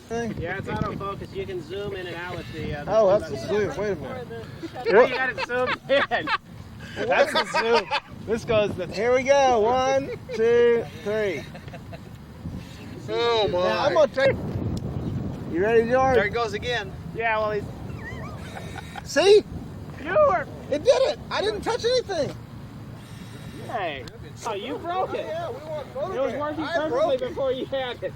Yeah, it's autofocus. You can zoom in and out with the... Oh, that's the zoom. Wait a minute. You got it zoomed in. That's the zoom. This goes, here we go. 1, 2, 3. Oh, my. Now, I'm going to take... You ready, George? There he goes again. Yeah, well, he's... See? You were... It did it. I didn't touch anything. Hey. Oh, you broke it. Yeah, we want It was working perfectly before you had it.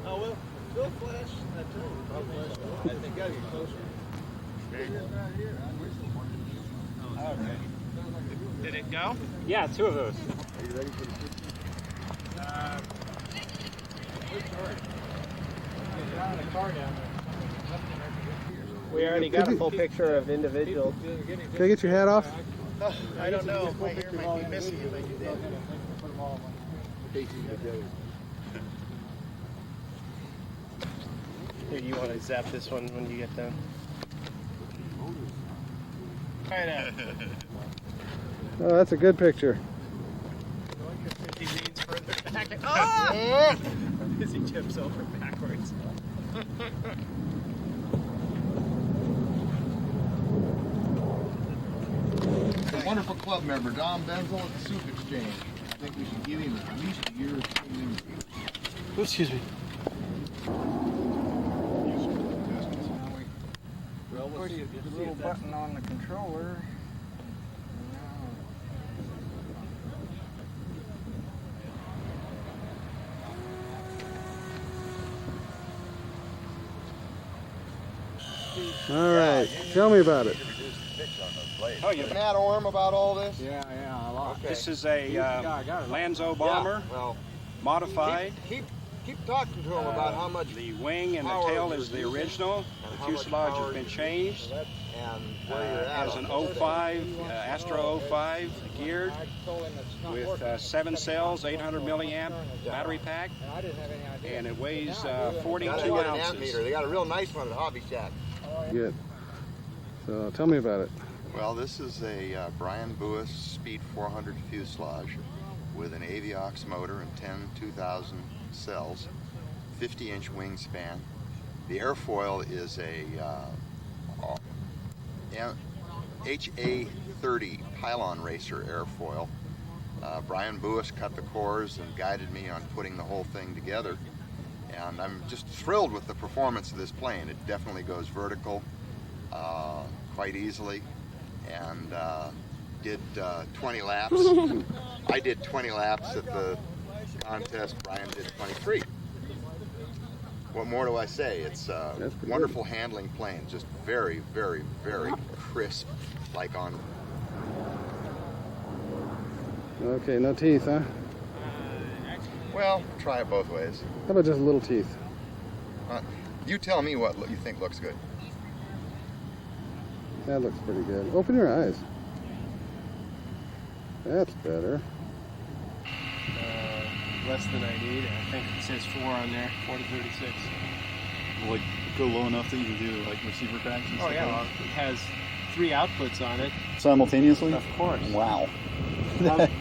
Oh, we'll flash that too. I think gotta get closer. Okay. Did it go? Yeah, 2 of those. Are you ready for the picture? We already got a full picture of individuals. Can I get your hat off? I don't know. My hair might be missing if I do that. Here, you want to zap this one when you get done? Right now. Oh, that's a good picture. He leans further back. Oh! As he tips over backwards. A wonderful club member, Don Benzel at the Soup Exchange. I think we should give him at least a year's training. Oh, excuse me. Well, Push the little button on the controller. All right, tell me about it. Oh, you Matt Orm about all this? Yeah, a lot. Okay. This is a Lanzo bomber, Yeah, well, modified. keep talking to him about how much The wing and the power tail you're is the using original. and The how much fuselage power has been you're changed. and where you're at. Has on an it. 05, Astro 05 geared with 7 cells, 800 milliamp battery pack, and it weighs 42 Gotta get an amp ounces. meter. They got a real nice one at Hobby Shack. Good. So tell me about it. Well, this is a Brian Buis Speed 400 fuselage with an Aviox motor and 10 2000 cells, 50-inch wingspan. The airfoil is a HA30 pylon racer airfoil. Brian Buis cut the cores and guided me on putting the whole thing together. And I'm just thrilled with the performance of this plane. It definitely goes vertical quite easily, and did 20 laps. I did 20 laps at the contest. Brian did 23. What more do I say? It's a wonderful handling plane, just very, very, very crisp, like on. Okay, no teeth, huh? Well, try it both ways. How about just little teeth? You tell me what you think looks good. That looks pretty good. Open your eyes. That's better. Less than I need. I think it says 4 on there. 4 to 36. Like go low enough that you can do like receiver packs and stuff. Yeah, well, it has 3 outputs on it. Simultaneously? Of course. Wow.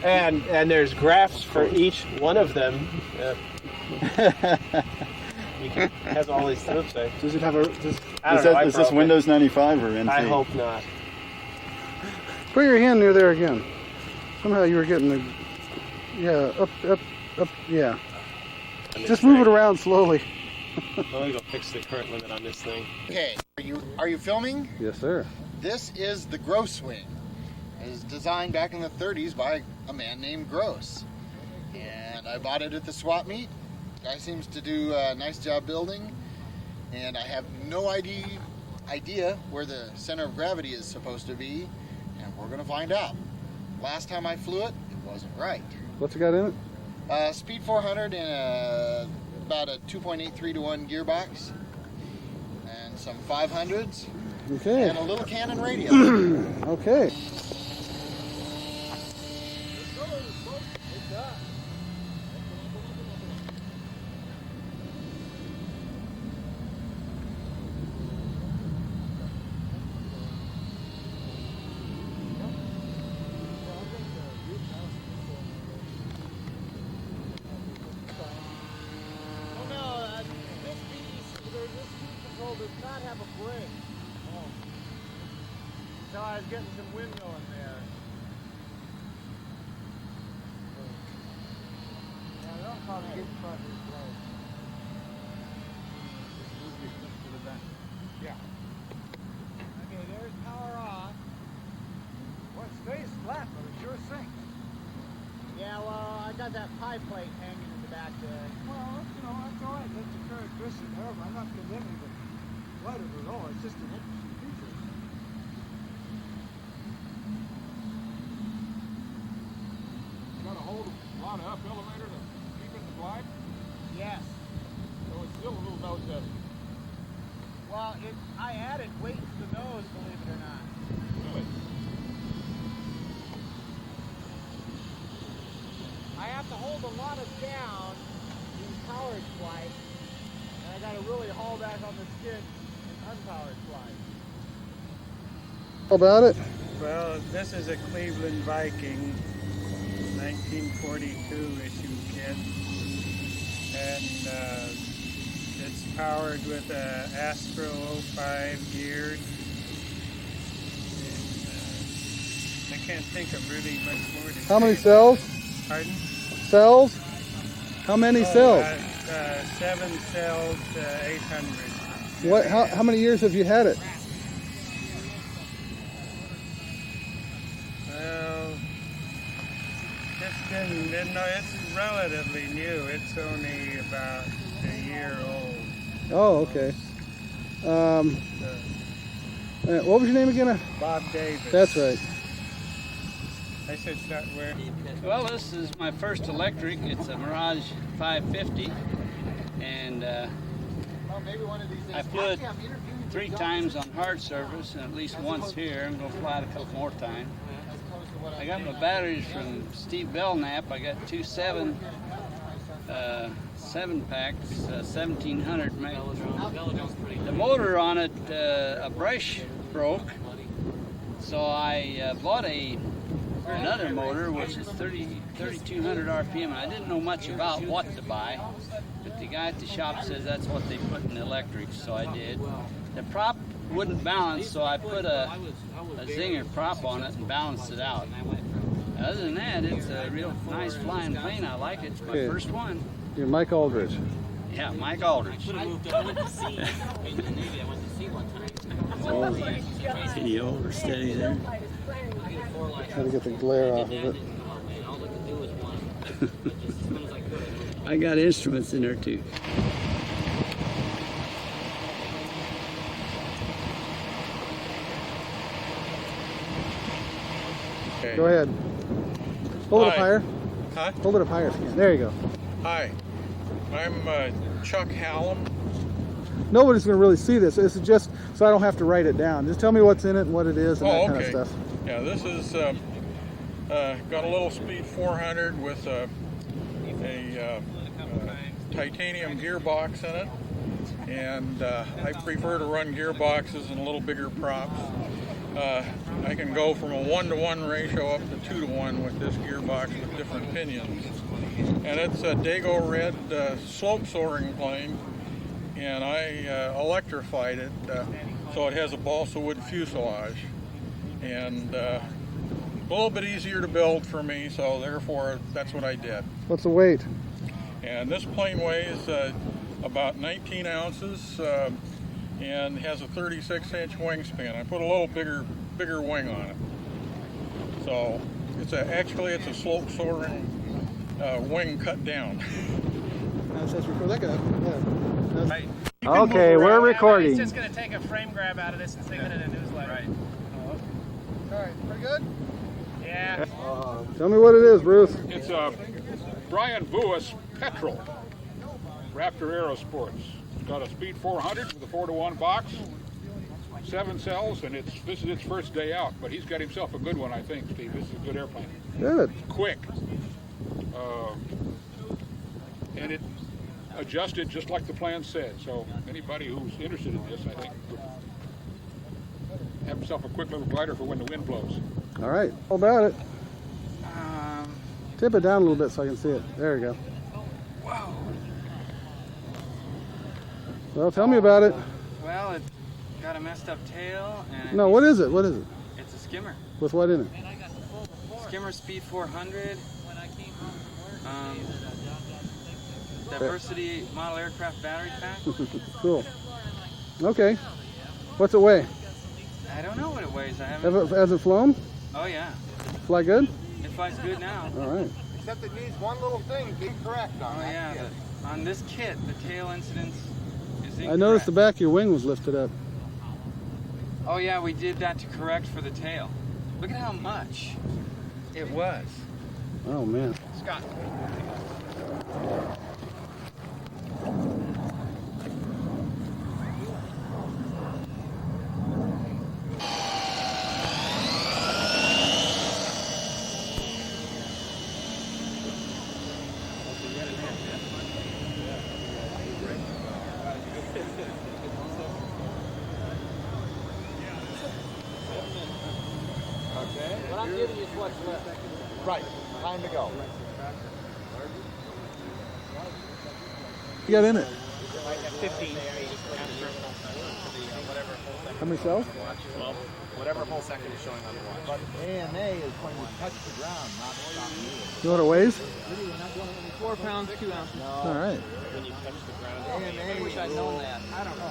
And there's graphs for each one of them. It has all these troops there. Does it have a? I don't know, Is this Windows 95 or NT? I hope not. Put your hand near there again. Somehow you were getting the... Yeah, up, yeah. Just move it around slowly. I'm gonna go fix the current limit on this thing. Okay, are you filming? Yes, sir. This is the Gross Wing. It was designed back in the 30s by a man named Gross. And I bought it at the swap meet. Guy seems to do a nice job building. And I have no idea where the center of gravity is supposed to be. And we're going to find out. Last time I flew it, it wasn't right. What's it got in it? Speed 400 and about a 2.83 to 1 gearbox. And some 500s. Okay. And a little Canon radio. Okay. does not have a brake. Oh. So I was getting some wind going there. Yeah, that'll probably get in front of his blade. Yeah. Okay, there's power off. Well, it stays flat, but it sure sinks. Yeah, well, I got that pie plate hanging in the back there. Well, you know, that's all right. That's a characteristic. However, I'm not condemning the light at all. It's just an interesting feature. You got to hold a lot of up elevator to keep it in the glide? Yes. So it's still a little nose heavy. Well, I added weight to the nose, believe it or not. Really? I have to hold a lot of down in powered flight, and I got to really haul back on the skid in unpowered flight. How about it? Well, this is a Cleveland Viking, 1942 issue kit, and it's powered with a Astro 05 geared. And, I can't think of really much more to How many say. cells? Pardon? Cells? How many cells? 7 cells, 800. What? How many years have you had it? Well, it's relatively new. It's only about a year old. Oh, okay. What was your name again? Bob Davis. That's right. I should start where. Well, this is my first electric. It's a Mirage 550, and I flew it 3 times on hard surface and at least once here. I'm going to fly it a couple more times. I got my batteries from Steve Belknap. I got 2 7 packs, 1700. The motor on it, a brush broke, so I bought another motor, which is 3200 RPM, and I didn't know much about what to buy, but the guy at the shop says that's what they put in the electrics, so I did. The prop wouldn't balance, so I put a Zinger prop on it and balanced it out. Other than that, it's a real nice flying plane. I like it. It's my first one. You're Mike Aldridge. Yeah, Mike Aldridge. Any over steady there. Try to get the glare off of it. I got instruments in there too. Okay. Go ahead. Hold it up Hi. higher. Huh? Hold it up higher if you can. There you go. Hi, I'm Chuck Hallam. Nobody's going to really see this. This is just so I don't have to write it down. Just tell me what's in it and what it is and that kind of stuff. Yeah, this is got a little Speed 400 with a titanium gearbox in it, and I prefer to run gearboxes and a little bigger props. I can go from a 1-to-1 ratio up to 2-to-1 with this gearbox with different pinions. And it's a Dago red slope soaring plane, and I electrified it so it has a balsa wood fuselage. And a little bit easier to build for me, so therefore that's what I did. What's the weight? And this plane weighs about 19 ounces and has a 36-inch wingspan. I put a little bigger wing on it. So it's actually a slope soaring wing cut down. Okay, we're recording. He's just going to take a frame grab out of this and stick it in a newsletter. Right. All right, pretty good? Yeah. Tell me what it is, Bruce. It's a Brian Buis Petrol Raptor Aerosports. It's got a Speed 400 with a 4-to-1 box, 7 cells, and this is its first day out. But he's got himself a good one, I think, Steve. This is a good airplane. Good. It's quick, and it adjusted just like the plan said. So anybody who's interested in this, I think, would have himself a quick little glider for when the wind blows. All right. How about it? Tip it down a little bit so I can see it. There you go. Wow. Well, tell me about it. Well, it's got a messed up tail. And No, what is it? What is it? It's a skimmer. With what in it? Skimmer Speed 400. Diversity model aircraft battery pack. Cool. Okay. What's it weigh? I don't know what it weighs. I haven't. Has it flown? Oh yeah. Fly good? It flies good now. All right. Except it needs one little thing to be correct on. Oh yeah. On this kit, the tail incidence is incorrect. I noticed the back of your wing was lifted up. Oh yeah, we did that to correct for the tail. Look at how much it was. Oh man. Scott. What I'm giving you is what's left. Right. Time to go. You got in it? 15. How many cells? 12. Whatever whole second is showing on the watch. But AMA is when you touch the ground, not stop moving. You know what it weighs? 4 pounds, 2 ounces. No. All right. When you touch the ground. AMA wish I'd known that. I don't know.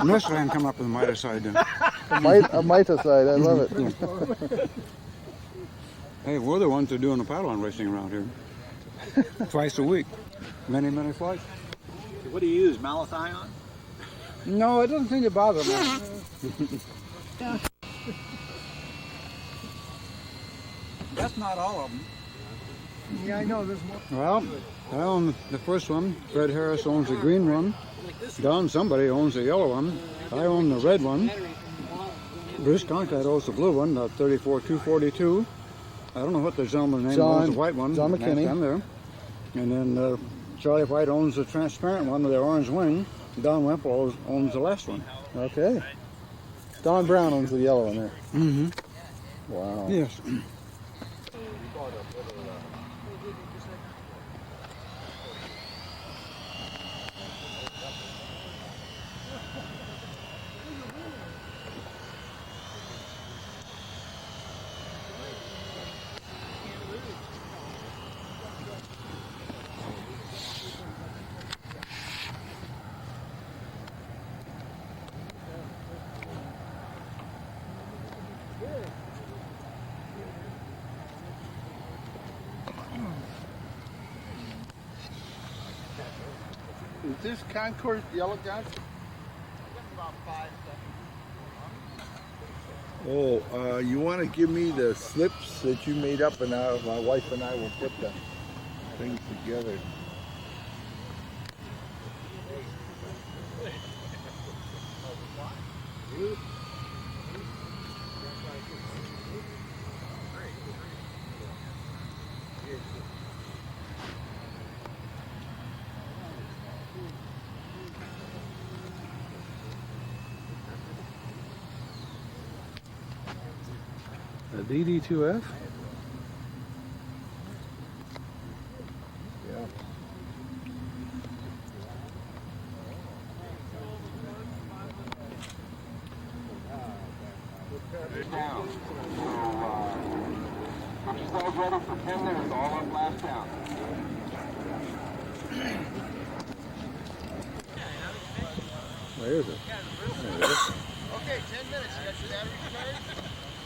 This land come up with miticide. A miticide, I love it. Hey, we're the ones that are doing the paddle-on racing around here. Twice a week. Many flights. What do you use, malathion? No, it doesn't seem to bother me. That's not all of them. Yeah, I know there's more. Well, I own the first one. Fred Harris owns the green one. Don somebody owns the yellow one. I own the red one. Bruce Conrad owns the blue one, the 34242. I don't know what the gentleman's name owns the white one. John McKinney. Down there. And then Charlie White owns the transparent one with the orange wing. Don Wemple owns the last one. Okay. Don Brown owns the yellow one there. Mm-hmm. Wow. Yes. Is this Concourse yellow guy? Oh, you want to give me the slips that you made up, and my wife and I will put the things together. A DD2F? Yeah. Down. So, if you guys ready for 10 minutes, all up last down. Where is it? Okay, 10 minutes. You got your battery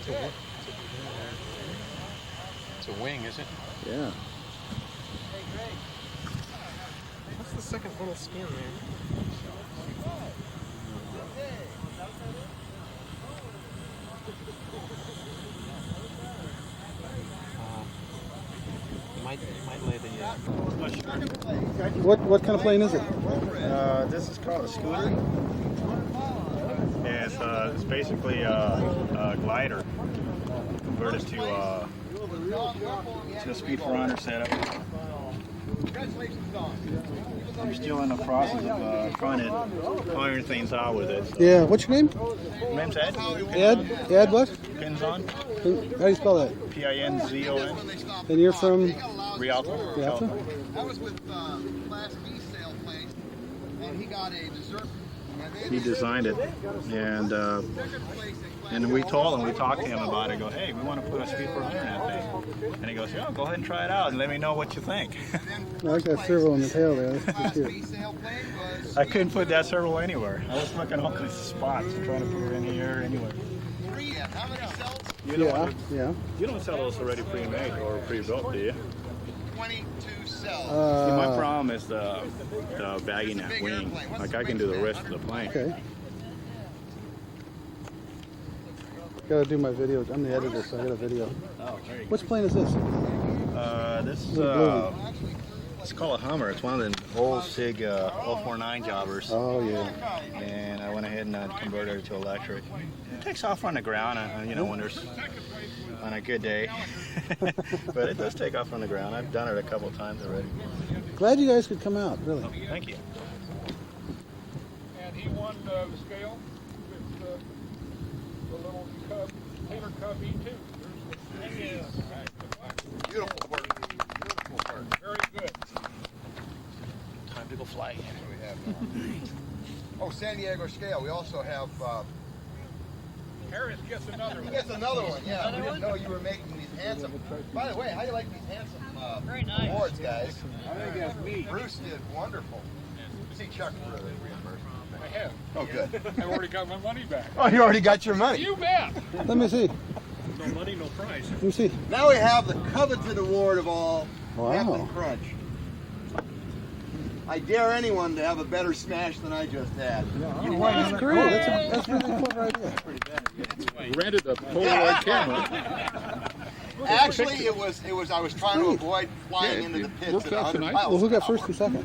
charged? It's a wing, is it? Yeah. Hey, Greg. What's the second little skin there? Might lay the What kind of plane is it? This is called a scooter. Yeah, it's basically a glider converted to a Speed 400 setup. I'm still in the process of trying to iron things out with it. So. Yeah, what's your name? My name's Ed. Ed what? Pinzon. How do you spell that? P-I-N-Z-O-N. And you're from? Rialto. Rialto? That was with Class B sailplane. and he got a dessert. He designed it, and we told him, we talked to him about it. Go, hey, we want to put a Speed 400 in that thing, and he goes, yeah, go ahead and try it out and let me know what you think. I like that servo in the tail there. That's pretty cute. I couldn't put that servo anywhere. I was looking all kinds of spots, trying to put it in here, anywhere. You don't sell those already pre-made or pre-built, do you? 22 cells. See, my problem is the bagging that wing. Like I can do the rest of the plane. Okay. Gotta do my videos. I'm the editor, so I got a video. Oh, there you go. Which plane is this? It's called a Hummer. It's one of the old SIG 049 jobbers. Oh yeah. And I went ahead and converted it to electric. It takes off on the ground, you know, when there's on a good day. But it does take off on the ground. I've done it a couple of times already. Glad you guys could come out. Really. Thank you. And he won the scale with the little Cub, Taylor Cub E2. Beautiful work. Beautiful work. Very good. Time to go fly. We have, oh, San Diego scale. We also have. Harris gets another one. He gets another one. Yeah, we didn't know you were making these handsome. By the way, how do you like these handsome Very nice. awards, guys? I think that's neat. Bruce did wonderful. See Chuck for the reimbursement. I have. Oh, good. I've already got my money back. Oh, you already got your money. You bet. Let me see. No money, no prize. Let me see. Now we have the coveted award of all. Wow. Captain Crunch. I dare anyone to have a better smash than I just had. That's great. That's really clever idea. Rented a Polaroid camera. Actually, it was. I was trying to avoid flying into the pits worked at out 100 tonight. miles. Well, who got first and second?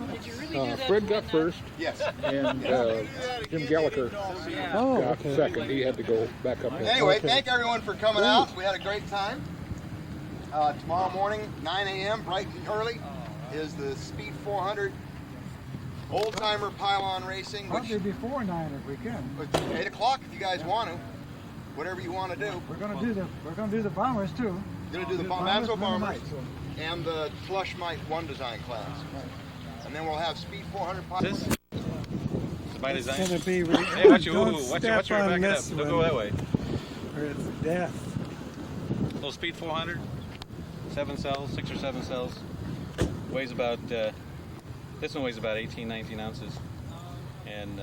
Fred got first, Yes. and Jim Gallagher Oh, got okay. second. He had to go back up there. Anyway, Okay. thank everyone for coming out. We had a great time. Tomorrow morning, 9 a.m., bright and early, is the Speed 400 old-timer pylon racing, which Probably before 9 if we can. 8 o'clock if you guys want to. Whatever you want to do. We're gonna do the bombers too. We're going to do the Bombers Mamso and the Bombers Knights. and the Flush Mite 1 design class. And then we'll have Speed 400 pylon. By It's design. gonna be. Hey, watch your Don't back step on it up. this Don't one, go that way. or it's death. Little Speed 400, 7 cells, 6 or 7 cells. Weighs about, this one weighs about 18, 19 ounces. And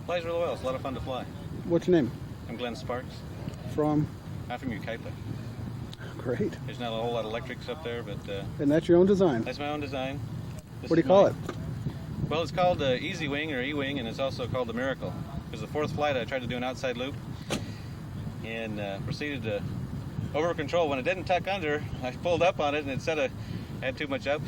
flies really well. It's a lot of fun to fly. What's your name? I'm Glenn Sparks. From? I'm from Ukaipa. Great. There's not a whole lot of electrics up there, but And that's your own design. that's my own design. This What do you is call mine. it? Well, it's called the Easy Wing or E-Wing, and it's also called the Miracle. Because the fourth flight, I tried to do an outside loop and proceeded to over control. When it didn't tuck under, I pulled up on it, and instead of had too much up,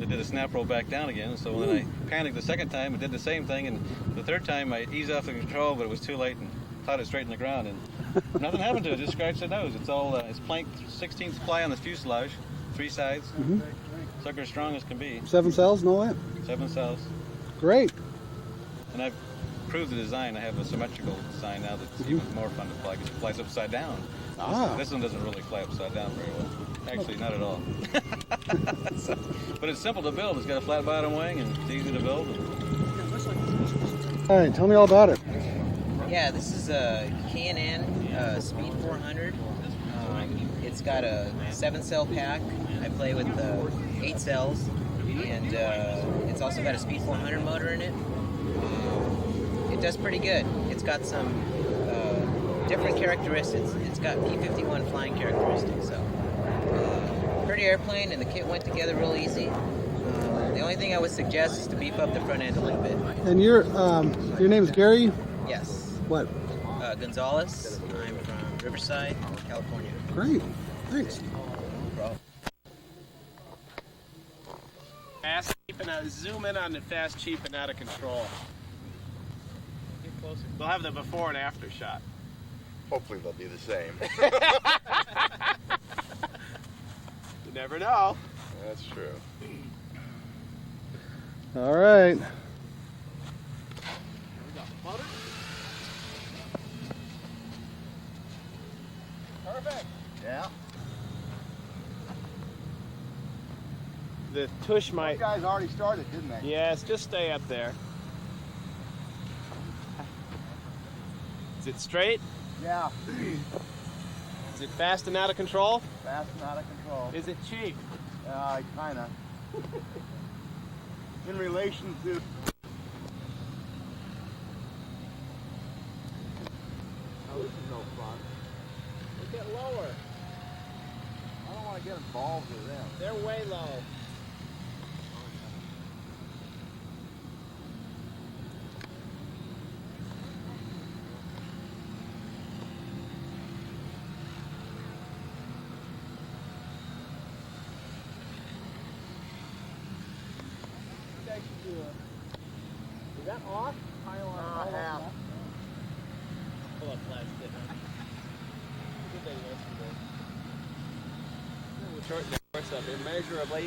it did a snap roll back down again. So when I panicked the second time, it did the same thing, and the third time I eased off the control, but it was too late and caught it straight in the ground, and nothing happened to it. Just scratched the nose. It's all it's planked 16th ply on the fuselage, 3 sides. Sucker strong as can be. 7 cells and all that? 7 cells. Great. And I've improved the design. I have a symmetrical design now that's even more fun to fly because it flies upside down. Ah. This one doesn't really fly upside down very well. Actually, not at all. But it's simple to build. It's got a flat bottom wing and it's easy to build. All right, tell me all about it. Yeah, this is a K&N Speed 400. It's got a 7-cell pack. I play with 8 cells, and it's also got a Speed 400 motor in it. It does pretty good. It's got some different characteristics. It's got P-51 flying characteristics, so pretty airplane, and the kit went together real easy. The only thing I would suggest is to beef up the front end a little bit. And your name's Gary? Yes. What? Gonzalez. I'm from Riverside, California. Great. Thanks. Fast, cheap, and zoom in on the fast, cheap, and out of control. Get closer. We'll have the before and after shot. Hopefully they'll be the same. You never know. That's true. All right. Perfect. Yeah. The tush might. Those guys already started, didn't they? Yes, just stay up there. Is it straight? Yeah. Is it fast and out of control? Fast and out of control. Is it cheap? Kinda. In relation to... Oh, this is no fun. They get lower. I don't want to get involved with them. They're way low. Is that off? Half. Pull up flash did, huh? Good day yesterday. We'll shorten the course up immeasurably.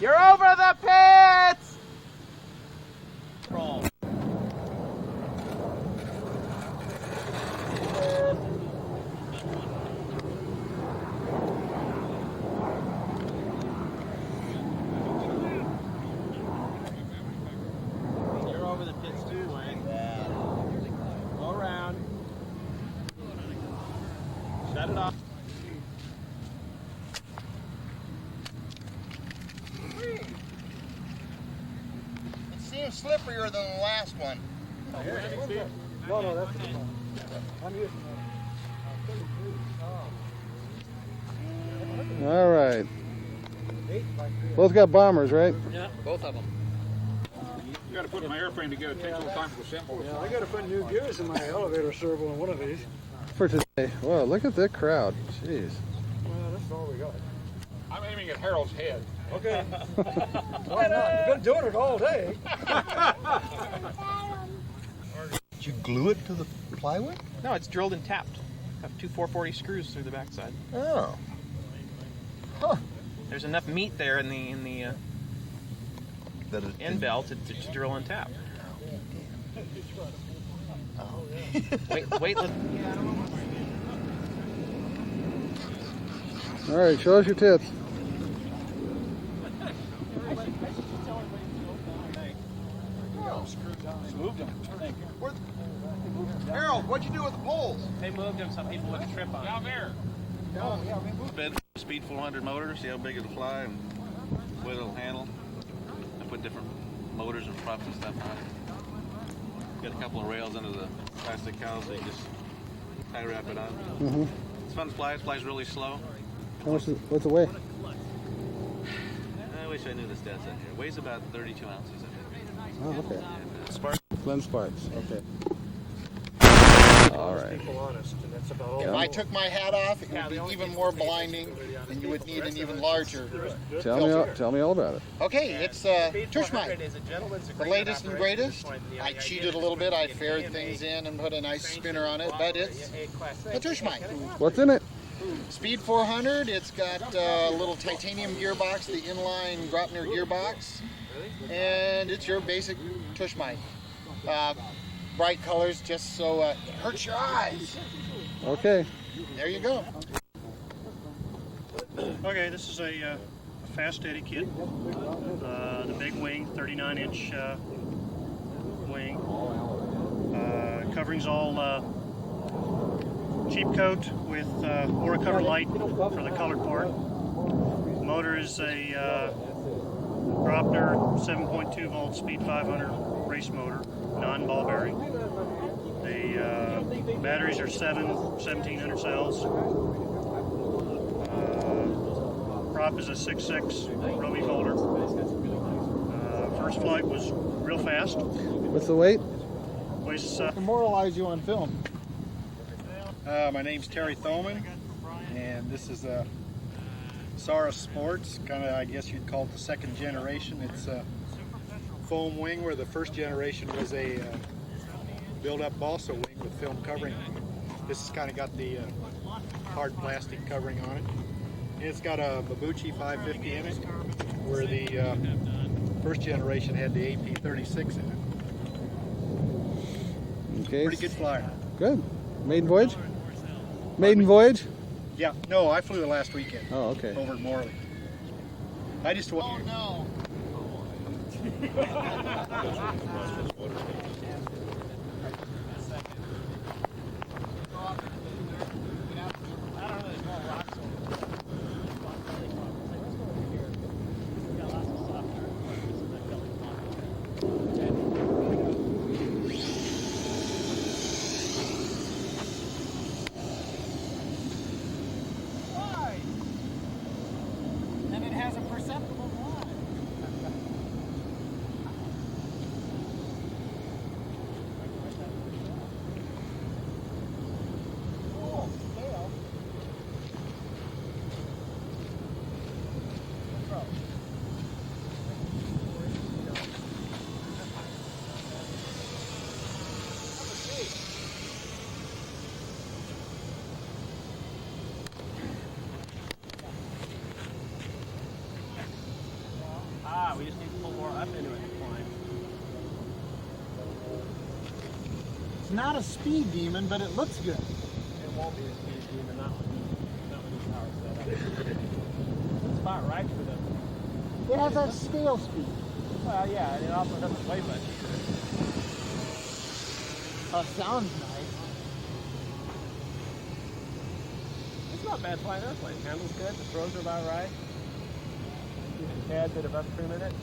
You're over the pits! Crawl. You're over the pits too, Wayne. Yeah. Go around. Shut it off. It seems slipperier than the last one. No, that's I'm using All right. Both got bombers, right? Yeah, both of them. You got to put my airplane together. It takes a little time to assemble. Yeah, I got to put new gears in my elevator servo in one of these. For today. Wow, look at that crowd. Jeez. Well, that's all we got. I'm aiming at Harold's head. Okay. Why not? You've been doing it all day. Did you glue it to the plywood? No, it's drilled and tapped. Have two 440 screws through the backside. Oh. Huh. There's enough meat there in the end bell to drill and tap. Oh. Wait. All right, show us your tits. Moved them. Harold, what'd you do with the poles? They moved them so people wouldn't trip on Down there. Speed 400 motor, see how big it'll fly and what it'll handle. I put different motors and props and stuff on it. Got a couple of rails under the plastic cowl so you just tie wrap it on. Mm-hmm. It's fun to fly. It flies really slow. What's the weight? I wish I knew the stats out here. It weighs about 32 ounces. Oh, okay. Sparks. Glen Sparks. Okay. All right. People honest, and that's about all. If I took my hat off, it would be even more blinding, and you would need an even larger Tell me all about it. Okay, it's Tushmite. The latest and greatest. I cheated a little bit. I faired things in and put a nice spinner on it, but it's a Tushmite. What's in it? Speed 400. It's got a little titanium gearbox, the inline Grotner gearbox, and it's your basic Tushmite. Bright colors just so it hurts your eyes. Okay. There you go. Okay, this is a fast eddy kit. The big wing, 39-inch wing. Covering's all cheap coat with Aura cover light for the colored part. The motor is a Grotner 7.2 volt speed 500 race motor, non-ball bearing. The batteries are 1700 cells. Prop is a 6.6 Romy folder. First flight was real fast. What's the weight? Weighs, Memorialize you on film. my name's Terry Thoman, and this is a Sara Sports, kind of, I guess you'd call it the second generation. It's a foam wing, where the first generation was a build-up balsa wing with film covering. This has kind of got the hard plastic covering on it. And it's got a Mabuchi 550 in it, where the first generation had the AP36 in it. Okay. Pretty good flyer. Good. Maiden voyage? Maiden voyage? Yeah, no, I flew the last weekend. Oh, okay. Over at Morley. I just want. Oh no. not a speed demon, but it looks good. It won't be a speed demon, not with this power setup. It's about right for them. It has that scale speed. Well, yeah, and it also doesn't weigh much. Sounds nice. It's not bad flying airplane. Handles good. The throws are about right. Give it a tad bit of up trim in it.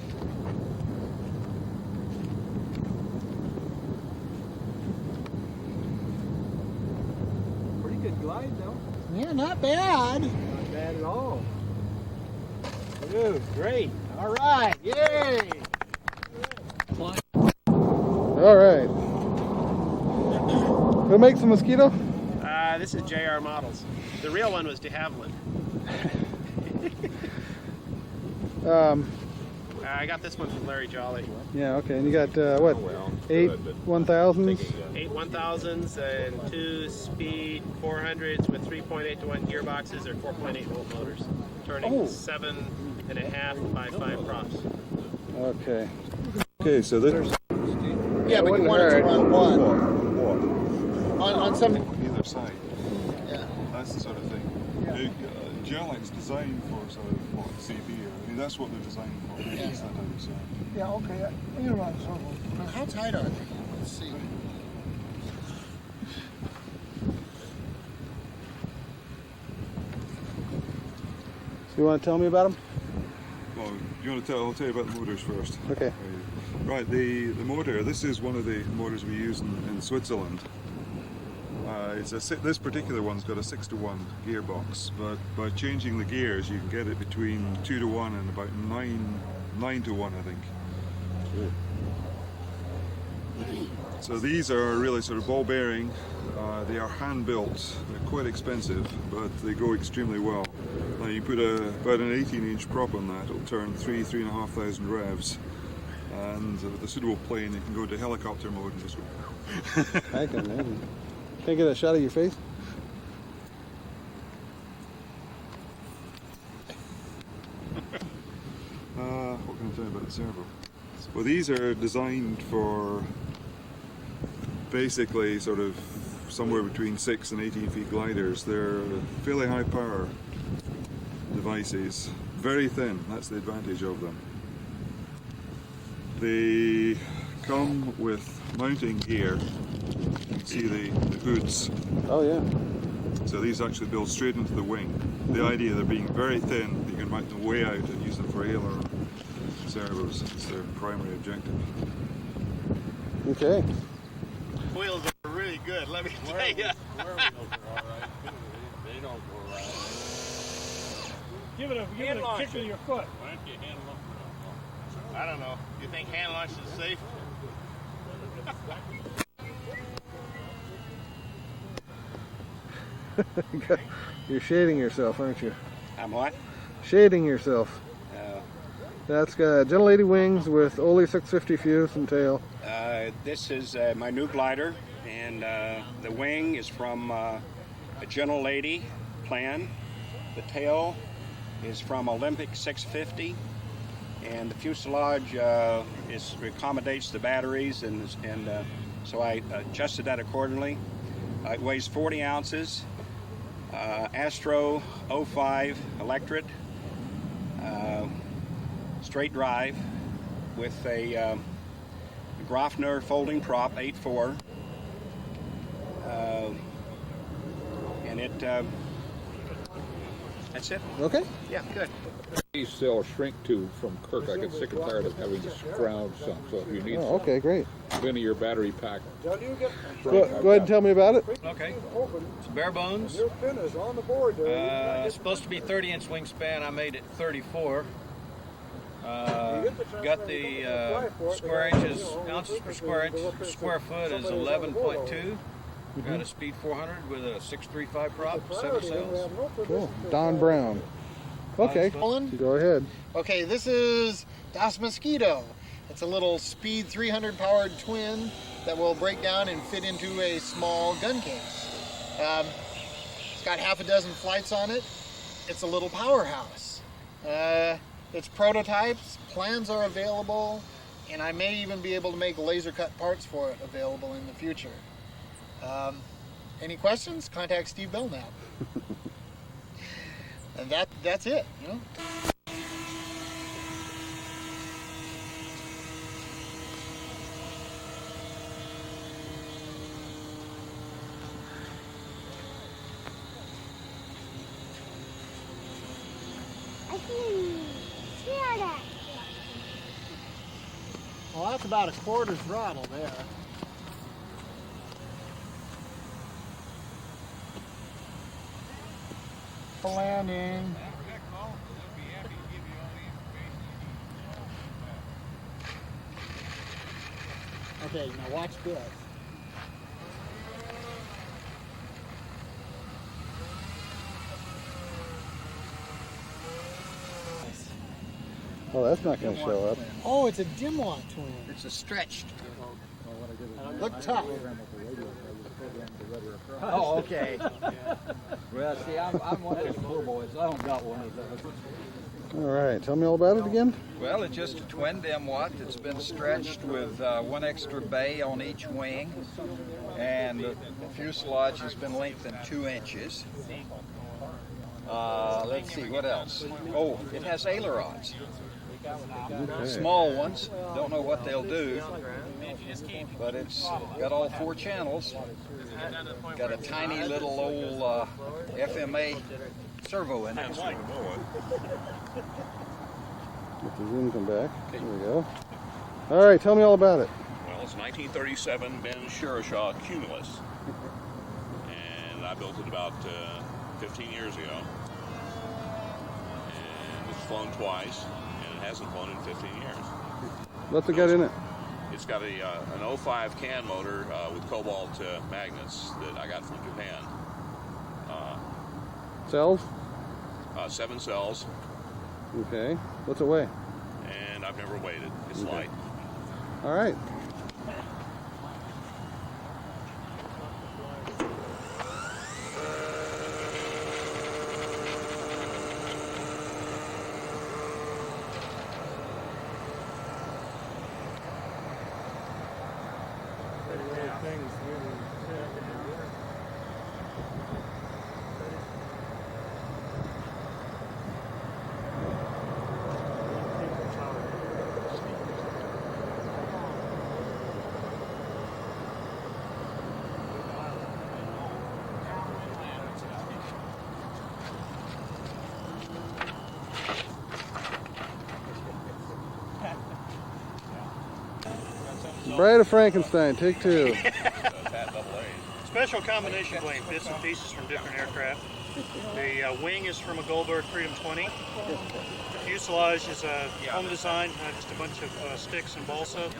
Pretty good glide though. Yeah, not bad. Not bad at all. Dude, great. All right, yay! All right. Who makes the Mosquito? This is JR Models. The real one was de Havilland. I got this one from Larry Jolly. Yeah, okay. And you got what? 8 1000s? 8 1000s and 2 speed 400s with 3.8 to 1 gearboxes or 4.8 volt motors, turning 7.5 by 5 props. Okay. Okay, so there's. Yeah, but you wanted to run one. On some. Either side. Yeah. That's the sort of thing. Geolic's designed for sort of what CB. I mean, that's what they're designed for. Yeah. That's not how they design. Yeah, okay. You run so. How tight are they? Let's see. So you want to tell me about them? Well, you want to tell? I'll tell you about the motors first. Okay. Right, the motor. This is one of the motors we use in Switzerland. This particular one's got a 6-to-1 gearbox, but by changing the gears, you can get it between 2-to-1 and about 9-to-1, I think. So these are really sort of ball bearing. They are hand built. They're quite expensive, but they go extremely well. Now you put about an 18-inch prop on that. It'll turn 3,500 revs, and with a suitable plane, you can go to helicopter mode and just. I can imagine. Can't get a shot of your face? What can I tell you about the servo? Well, these are designed for basically sort of somewhere between 6 and 18 feet gliders. They're fairly high power devices, very thin. That's the advantage of them. They come with mounting gear. You can see the hoods. Oh yeah. So these actually build straight into the wing. The idea they're being very thin, you can mount them way out and use them for ailer servos. It's their primary objective. Okay. Wheels are really good, let me tell you. Square wheels are all right. They don't go right. Give it a kick with your foot. Why don't you hand launch it? I don't know. You think hand launch is safe? You're shading yourself, aren't you? I'm what? Shading yourself. That's got Gentle Lady wings with Ole 650 fuse and tail. This is my new glider, and the wing is from a Gentle Lady plan. The tail is from Olympic 650, and the fuselage accommodates the batteries, and so I adjusted that accordingly. It weighs 40 ounces. Astro 05 electric, straight drive with a Grafner folding prop 8.4, and that's it. Okay. Yeah, good. Sell shrink tube from Kirk. I get sick and tired of having to scrounge some. So if you need okay, great. linear battery pack. Go ahead and tell me about it. Okay. It's bare bones. Your pin is on the board there. It's supposed to be 30-inch wingspan. I made it 34. Got the square inches, ounces per square inch, square foot is 11.2. Got a speed 400 with a 635 prop, 7 cells. Cool. Don Brown. Okay. Go ahead. Okay, this is Das Mosquito. It's a little speed 300 powered twin that will break down and fit into a small gun case. It's got half a dozen flights on it. It's a little powerhouse. It's prototypes, plans are available, and I may even be able to make laser cut parts for it available in the future. Any questions? Contact Steve Belknap. And that's it, you know? I can hear that. Well, that's about a quarter throttle there. Landing. Okay, now watch this. Oh, that's not going to show up. Oh, it's a Dimwat twin. It's a stretched. Look tough. Oh, okay. Well, see, I'm one of those poor boys. I don't got one of those. All right, tell me all about it again. Well, it's just a twin Dimwat that's been stretched with one extra bay on each wing, and the fuselage has been lengthened 2 inches. Let's see, what else? Oh, it has ailerons. Okay. Small ones, don't know what they'll do, but it's got all 4 channels. Got a tiny little old FMA servo in it. Let the zoom come back. There we go. All right, tell me all about it. Well, it's 1937 Ben Sherrishaw Cumulus, and I built it about 15 years ago. And it's flown twice, and it hasn't flown in 15 years. What's it got in it? It's got an 05 can motor with cobalt magnets that I got from Japan. Cells? 7 cells. Okay. What's it weigh? And I've never weighed it. It's Okay. light. All right. Bride of Frankenstein, take 2. Special combination blade, bits and pieces from different aircraft. The wing is from a Goldberg Freedom 20. The fuselage is a home design, just a bunch of sticks and balsa,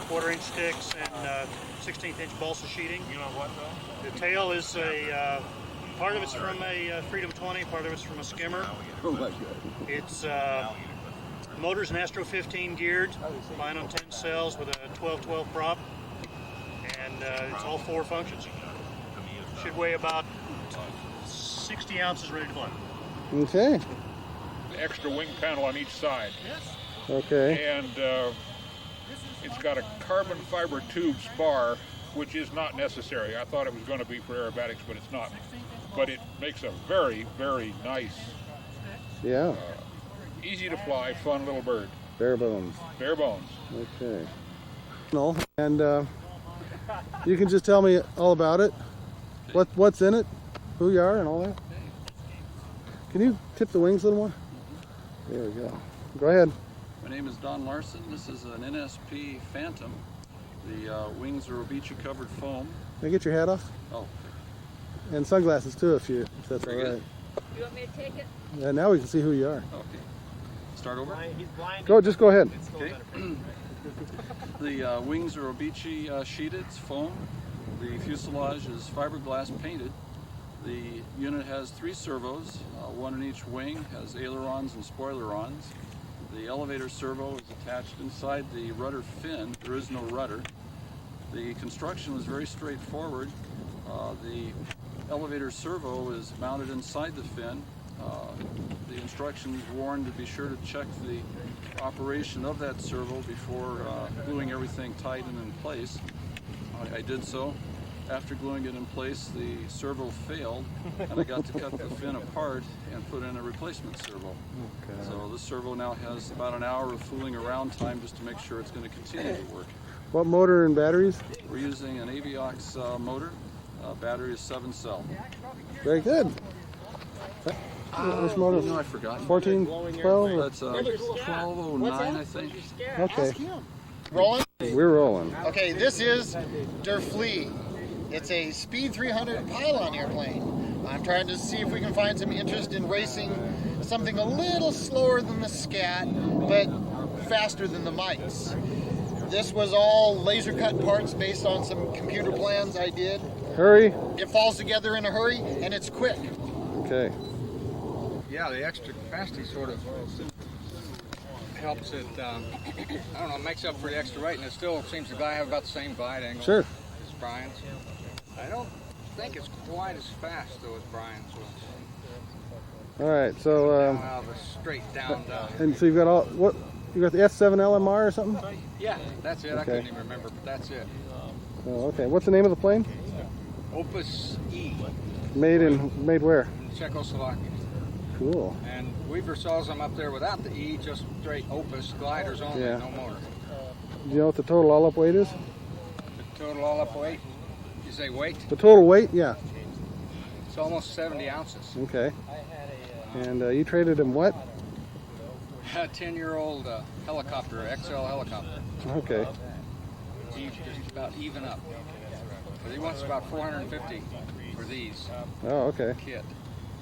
1/4-inch sticks and 16th-inch balsa sheeting. You know what though? The tail is a part of it's from a Freedom 20, part of it's from a skimmer. Oh my God. It's motor's an Astro 15 geared, flying on 10 cells with a 12-12 prop, and it's all 4 functions. Should weigh about 60 ounces ready to fly. Okay. The extra wing panel on each side. Yes. Okay. And it's got a carbon fiber tube spar, which is not necessary. I thought it was going to be for aerobatics, but it's not. But it makes a very, very nice, Yeah. easy to fly, fun little bird. Bare bones. Bare bones. Okay. No, and you can just tell me all about it. What's in it, who you are, and all that. Can you tip the wings a little more? There we go. Go ahead. My name is Don Larson. This is an NSP Phantom. The wings are Obici covered foam. Can I get your hat off? Oh. And sunglasses too, if that's all right. You want me to take it? Yeah, now we can see who you are. Okay. Start over? Just go ahead. Okay. The wings are Obici sheeted, it's foam. The fuselage is fiberglass painted. The unit has 3 servos, 1 in each wing, has ailerons and spoilerons. The elevator servo is attached inside the rudder fin. There is no rudder. The construction was very straightforward. The elevator servo is mounted inside the fin. The instructions warn to be sure to check the operation of that servo before gluing everything tight and in place. I did so. After gluing it in place, the servo failed, and I got to cut the fin apart and put in a replacement servo. Okay. So this servo now has about an hour of fooling around time just to make sure it's going to continue to work. What motor and batteries? We're using an Aviox motor. Battery is 7-cell. Very good. Which motor? No, I forgot. 1412? That's 1209, I think. Okay. Rolling? We're rolling. Okay, this is Der Flea. It's a Speed 300 pylon airplane. I'm trying to see if we can find some interest in racing something a little slower than the Scat, but faster than the Mites. This was all laser cut parts based on some computer plans I did. Hurry. It falls together in a hurry and it's quick. Okay. Yeah, the extra capacity sort of helps it, I don't know, makes up for the extra weight, and it still seems to have about the same glide angle Sure. as Brian's. I don't think it's quite as fast though as Brian's was. All right, so Out of a straight down. and so you've got all what? You got the F7 LMR or something? Yeah, that's it. I Okay. couldn't even remember, but that's it. Oh, okay. What's the name of the plane? Opus E Made where? in Czechoslovakia. Cool. And Weaver sells them up there without the E, just straight Opus gliders only, Yeah. no motor. Do you know what the total all-up weight is? The total all up weight, you say weight? The total weight? Yeah. It's almost 70 ounces. Okay. And you traded him what? A 10-year-old helicopter, XL helicopter. Okay. He's just about even up. But he wants about 450 for these. Oh, okay. Kit.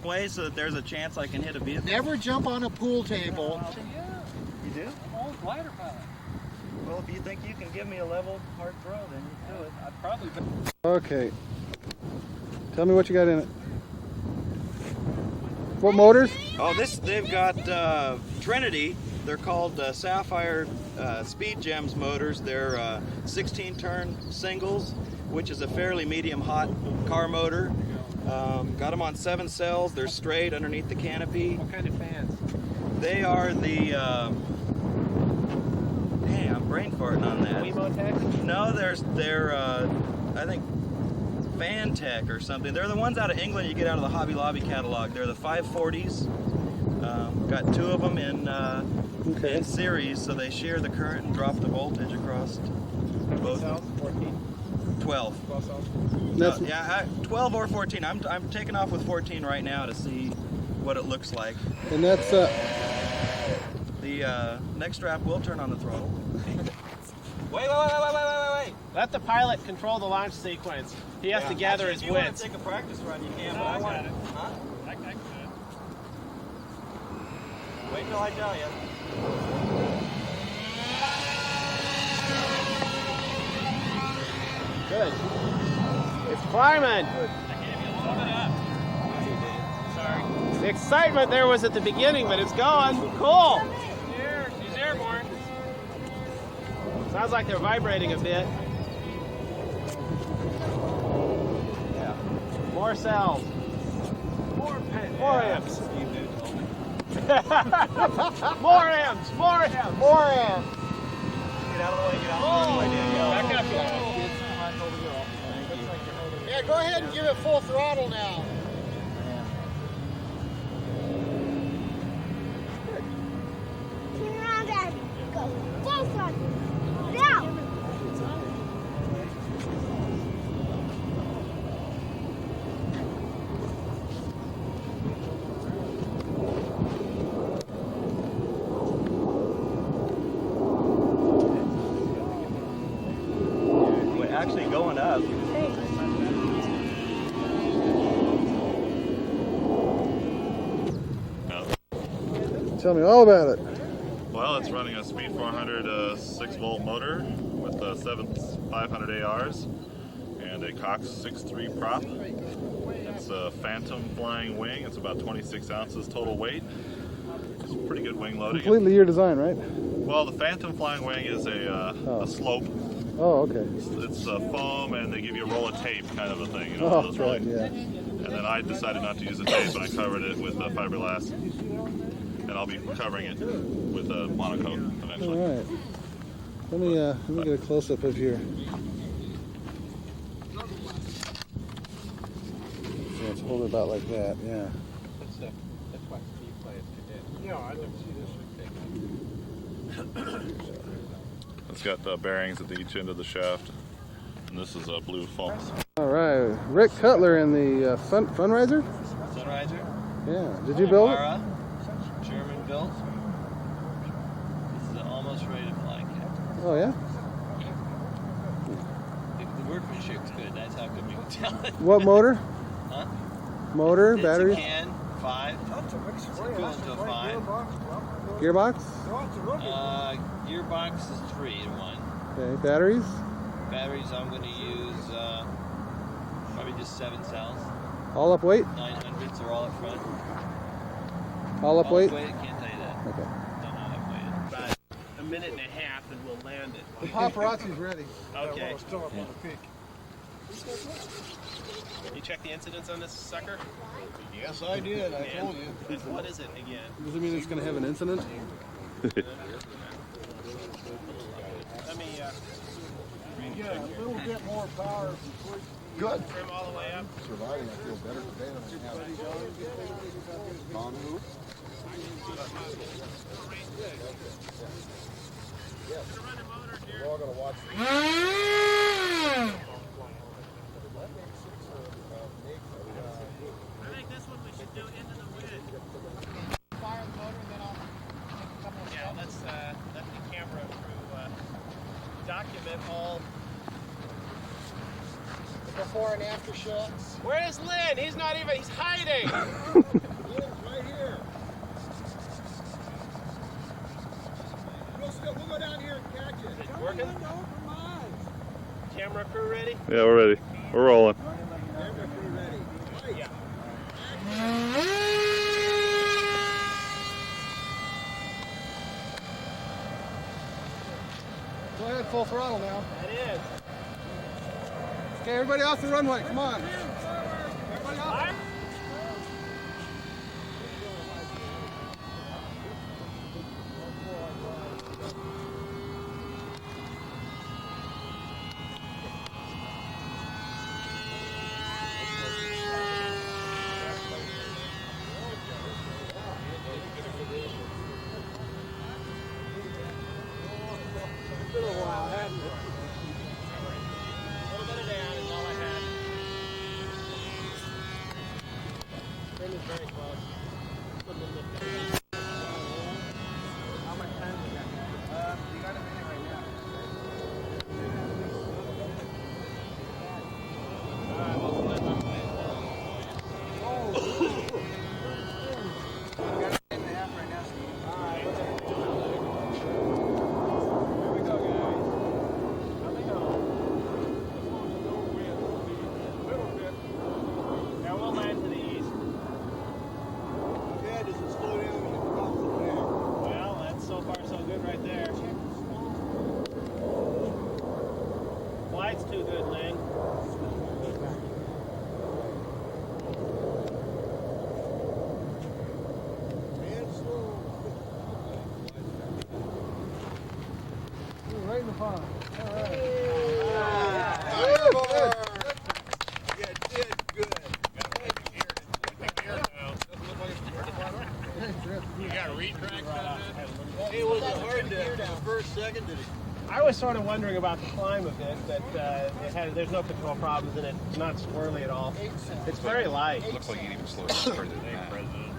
Way so that there's a chance I can hit a vehicle. Never jump on a pool table. You do? Oh, glider pilot. Well, if you think you can give me a level hard throw, then you do it. I'd probably. Okay. Tell me what you got in it. What motors? Oh, they've got Trinity. They're called Sapphire Speed Gems motors. They're 16-turn singles, which is a fairly medium hot car motor. Got them on 7 cells. They're straight underneath the canopy. What kind of fans? They are the. Dang, I'm brain farting on that. Wemotech? No, they're I think Fantech or something. They're the ones out of England you get out of the Hobby Lobby catalog. They're the 540s. Got 2 of them in series, so they share the current and drop the voltage across both. 12. That's- Yeah, 12 or 14. I'm taking off with 14 right now to see what it looks like. And that's The next strap will turn on the throttle. Wait. Let the pilot control the launch sequence. He has to gather his If you want wits. to take a practice run, you can, but I want it. Huh? Wait till I tell you. Good. It's climbing. Sorry. The excitement there was at the beginning, but it's going. Cool. She's airborne. Sounds like they're vibrating a bit. Yeah. More cells. More amps. More amps. More amps. More amps. Get out of the way. Get out of the way. Back up. Yeah, go ahead and give it full throttle now. Turn around and go full throttle. Now. We're actually going up. Tell me all about it. Well, it's running a Speed 400 6-volt motor with 7 500 ARs and a Cox 6.3 prop. It's a Phantom flying wing. It's about 26 ounces total weight. It's pretty good wing loading. Completely your design, right? Well, the Phantom flying wing is a slope. Oh, okay. It's foam, and they give you a roll of tape, kind of a thing. You know, Oh, those right, really- yeah. And then I decided not to use the tape, and I covered it with fiberglass. And I'll be covering it with a monocoat eventually. All right. Let me get a close-up of your Let's hold it about like that, yeah. That's why Steve plays today. Yeah, I'd like to see this. It's got bearings at each end of the shaft, and this is a blue foam. All right, Rick Cutler in the Funriser? Sunriser. Yeah, did you build it? Mara, German built. This is almost ready to fly, Captain. Oh yeah? The workmanship's good, that's how good we can tell it. What motor? Huh? Motor, battery? It's a can, 5. It's equivalent to a 5. Gearbox? Gearbox is 3 in 1. Okay, batteries? Batteries I'm going to use probably just 7 cells. All up weight? 900s are all up front. All up weight? Can't tell you that. Okay. Don't know how weight. About a minute and a half and we'll land it. The paparazzi's ready. Okay. We're still up on the peak. You check the incidents on this sucker? Yes, I did. I told you. What is it again? Does it mean it's going to have an incident? Let me Yeah, a little bit more power. Good. trim all the way up. Surviving, I feel better today than I have. Gone who? We're all going to watch I think this one we should do into the wind. Fire the motor and then I'll Yeah, let's let the camera crew document all. before and after shots. Where's Lynn? He's not even, he's hiding. Lynn's right here. We'll go down here and catch it. Is it working? Camera crew ready? Yeah, we're ready. We're rolling. Camera crew ready. Yeah. Go ahead, full throttle now. That is. Okay, everybody off the runway, come on. Everybody off. Very close. How much time we got? You got a minute right now. Flight's too good, Lynn. Right in the pond. All right. You did good. You got retracts on that? Hey, was it hard to the first second? Did it? I was sort of wondering about the climb a bit, but there's no control problems in it. It's not squirrely at all. It's very light. Looks like you even slowed it further than that.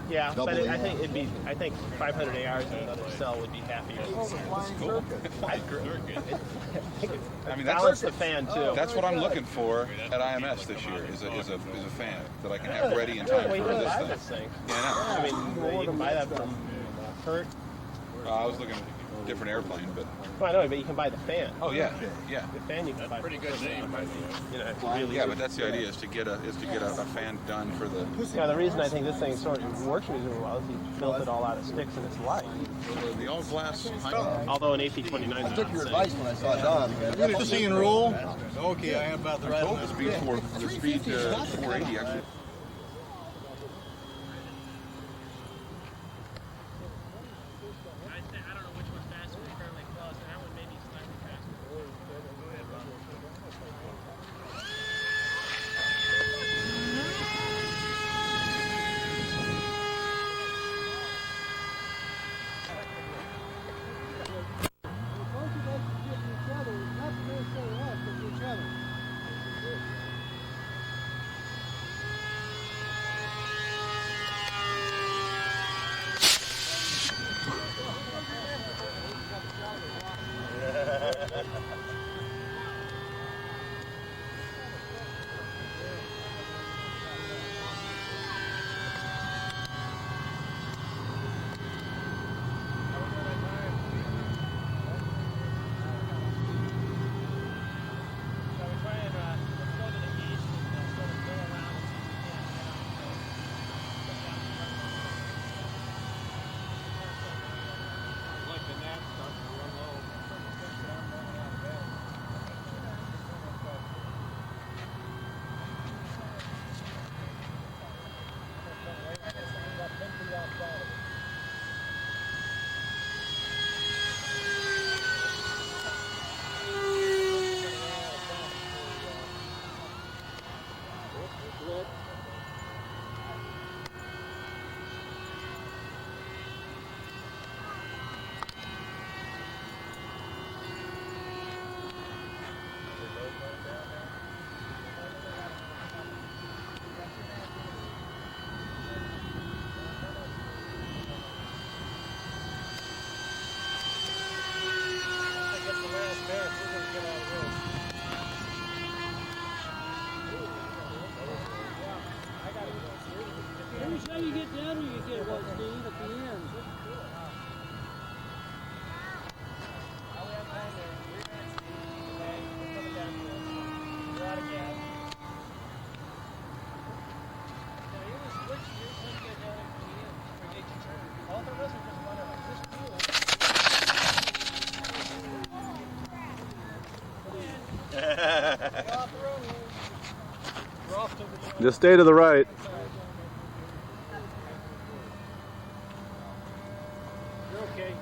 Yeah, but I think 500 ARs in another cell would be happier. Cool. I mean, Balance the fan too. That's what I'm looking for at IMS this year is a fan that I can have ready in time Well, you for can this buy thing. this thing. Yeah, I know. I mean, you can buy that from Kurt. I was looking at a different airplane, but Well, I know, but you can buy the fan. oh yeah, yeah. The fan you can buy. Pretty good name. You know, really. Yeah, but that's the idea is to get a fan done for the. Yeah, the reason I think this thing sort of works reasonably well is he built it all out of sticks and it's light. The all glass. Although an AP-29. I took your advice when I saw Don. You're just seeing roll? Okay, I am about the right The speed 480 actually. I don't know which one's faster. They're fairly close. That one may be slightly faster. Go ahead, Ron. Just stay to the right. You're okay.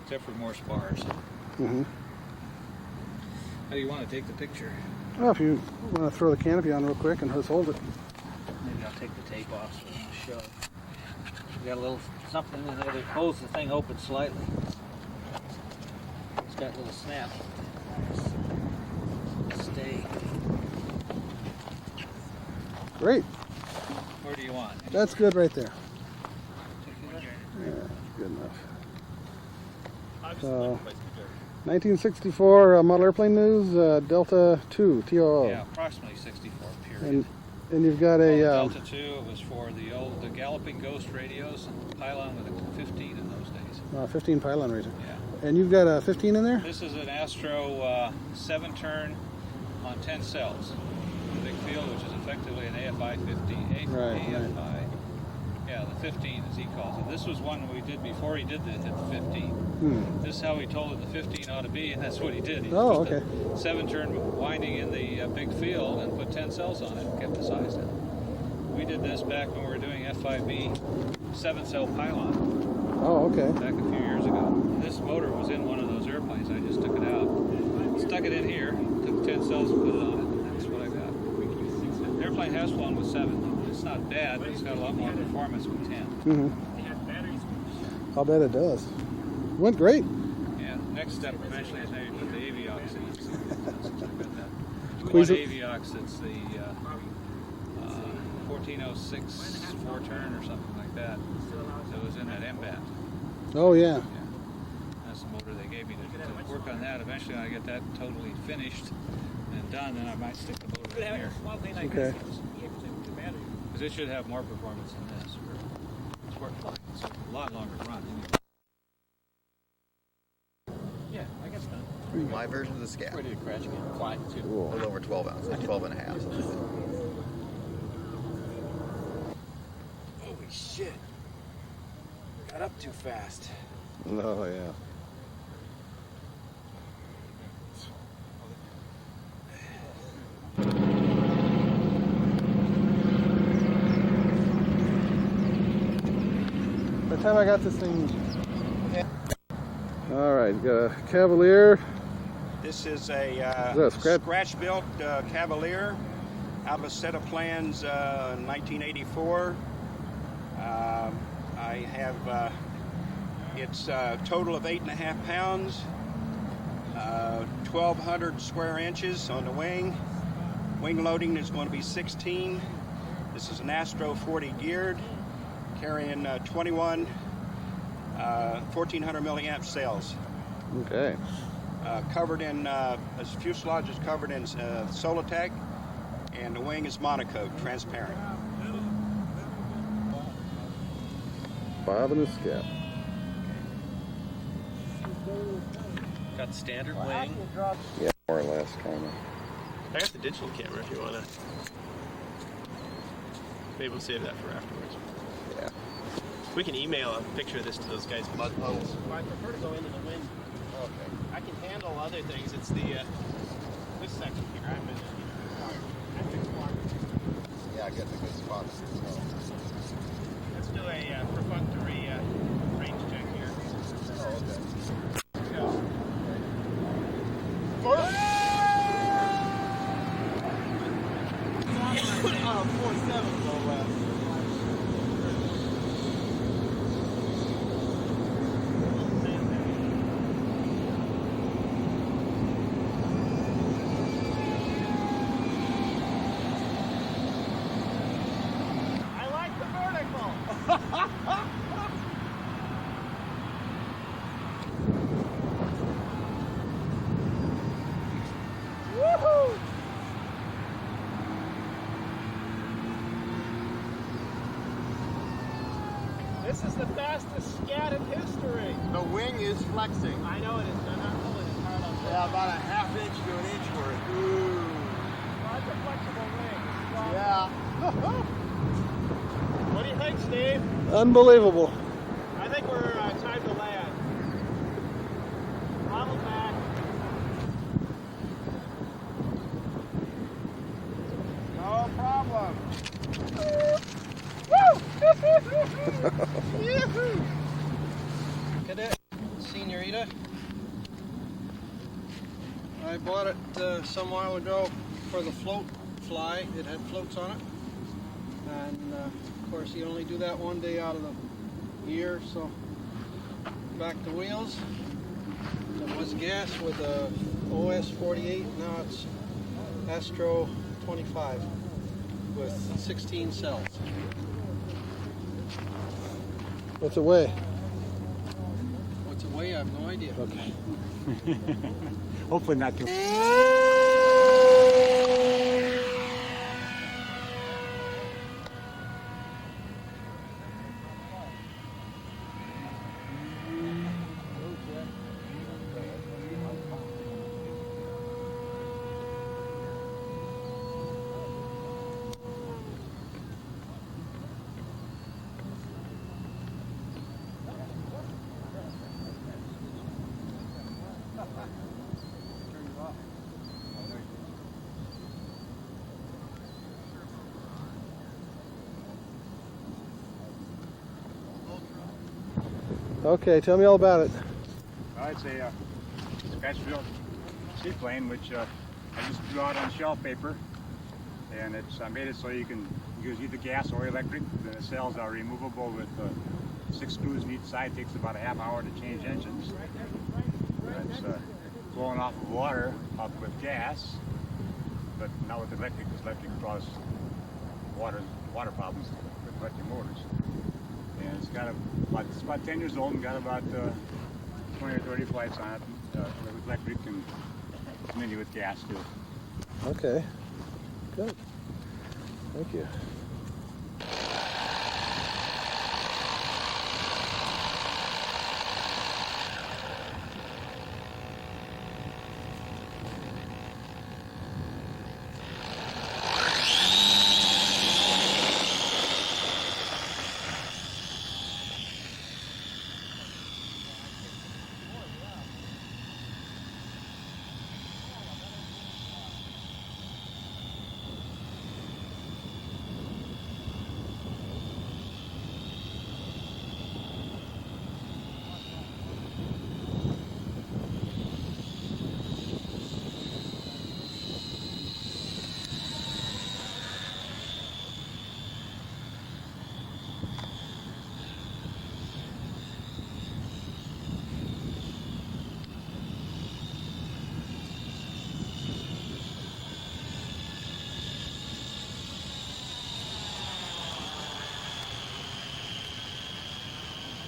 Except for more spars. Mm-hmm. How do you want to take the picture? Well, if you want to throw the canopy on real quick and just hold it. Maybe I'll take the tape off so I can show. We got a little something in there that holds the thing open slightly. It's got a little snap. Stay. Great. Where do you want? That's good right there. Yeah, good enough. 1964 model airplane news, Delta 2, TOO. Yeah, approximately 64 period. And you've got a... Delta 2, it was for the old Galloping Ghost radios and pylon with a 15 in those days. 15 pylon razor. Yeah. And you've got a 15 in there? This is an Astro 7-turn on 10 cells. The big field, which is effectively an AFI 50. AFI. Yeah, the 15 as he calls it. This was one we did before he did the 15. This is how he told it the 15 ought to be, and that's what he did. He put the 7-turn winding in the big field and put 10 cells on it and kept the size down. We did this back when we were doing F5B 7-cell pylon. Oh, okay. Back a few years ago. This motor was in one of those airplanes. I just took it out, stuck it in here, took 10 cells and put it on it, and that's what I got. The airplane has flown with 7. It's not bad, but it's got a lot more performance with 10. Mm-hmm. I'll bet it does. Went great. Yeah, next step eventually is maybe put the Aviox in. One Squeeze it. Aviox that's the 1406 4-turn or something like that. So it was in that MBAT. Oh, yeah. That's the motor they gave me to work on that. Eventually, when I get that totally finished and done, then I might stick the motor in here. Okay. Because it should have more performance than this. It's worth flying. It's a lot longer run. Yeah, I guess not. My version of the Scat. Ready to crash again. Fly too. A little over 12 ounces, 12 and a half. Holy shit. Got up too fast. Oh, yeah. By the time I got this thing... All right, Cavalier. This is a scratch-built Cavalier out of a set of plans in 1984. I have it's a total of 8.5 pounds, 1,200 square inches on the wing. Wing loading is going to be 16. This is an Astro 40 geared, carrying 21 1,400 milliamp cells. Okay. Covered in, this fuselage is covered in Solitech, and the wing is monocoque, transparent. Bob and his Scat. Got the standard wing. Yeah, more or less, kind of. I got the digital camera if you want to. Maybe we'll save that for afterwards. Yeah. We can email a picture of this to those guys. Mud puddles. I prefer to go into the wind. Okay. I can handle other things. It's the this section here. I'm in. Yeah, I get the good spots. Let's do a perfunctory range check here. Oh, okay. Woohoo! This is the fastest scat in history. The wing is flexing. I know it is. They're not pulling as hard on Yeah, about a ½ inch to an inch worth. Ooh. Well, that's a flexible wing. Yeah. What do you think, Steve? Unbelievable. I think we're time to land. Throttle back. No problem. Cadet, Senorita. I bought it some while ago for the float fly. It had floats on it. And of course you only do that one day out of the year, so back to wheels. It was gas with a OS 48, now it's Astro 25 with 16 cells. What's it weigh? What's it weigh? I have no idea. Okay. Hopefully not too. Okay, tell me all about it. It's a scratch-built seaplane, which I just drew out on shelf paper, and I made it so you can use either gas or electric. The cells are removable with 6 screws on each side. It takes about a ½ hour to change engines. It's blowing off of water, up with gas, but not with electric, because electric causes water problems with electric motors. And it's about 10 years old and got about 20 or 30 flights on it. With electric and many with gas too. Okay, good. Thank you.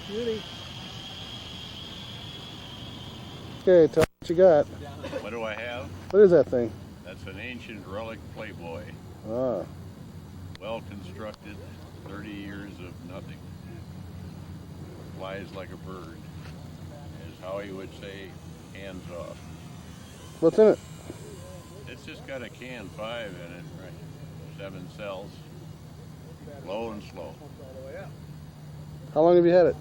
Beauty. Okay, tell me what you got. What do I have? What is that thing? That's an ancient relic Playboy. Ah. Well constructed, 30 years of nothing. Flies like a bird. As Howie would say, hands off. What's in it? It's just got a can 5 in it, right? 7 cells. Low and slow. How long have you had it?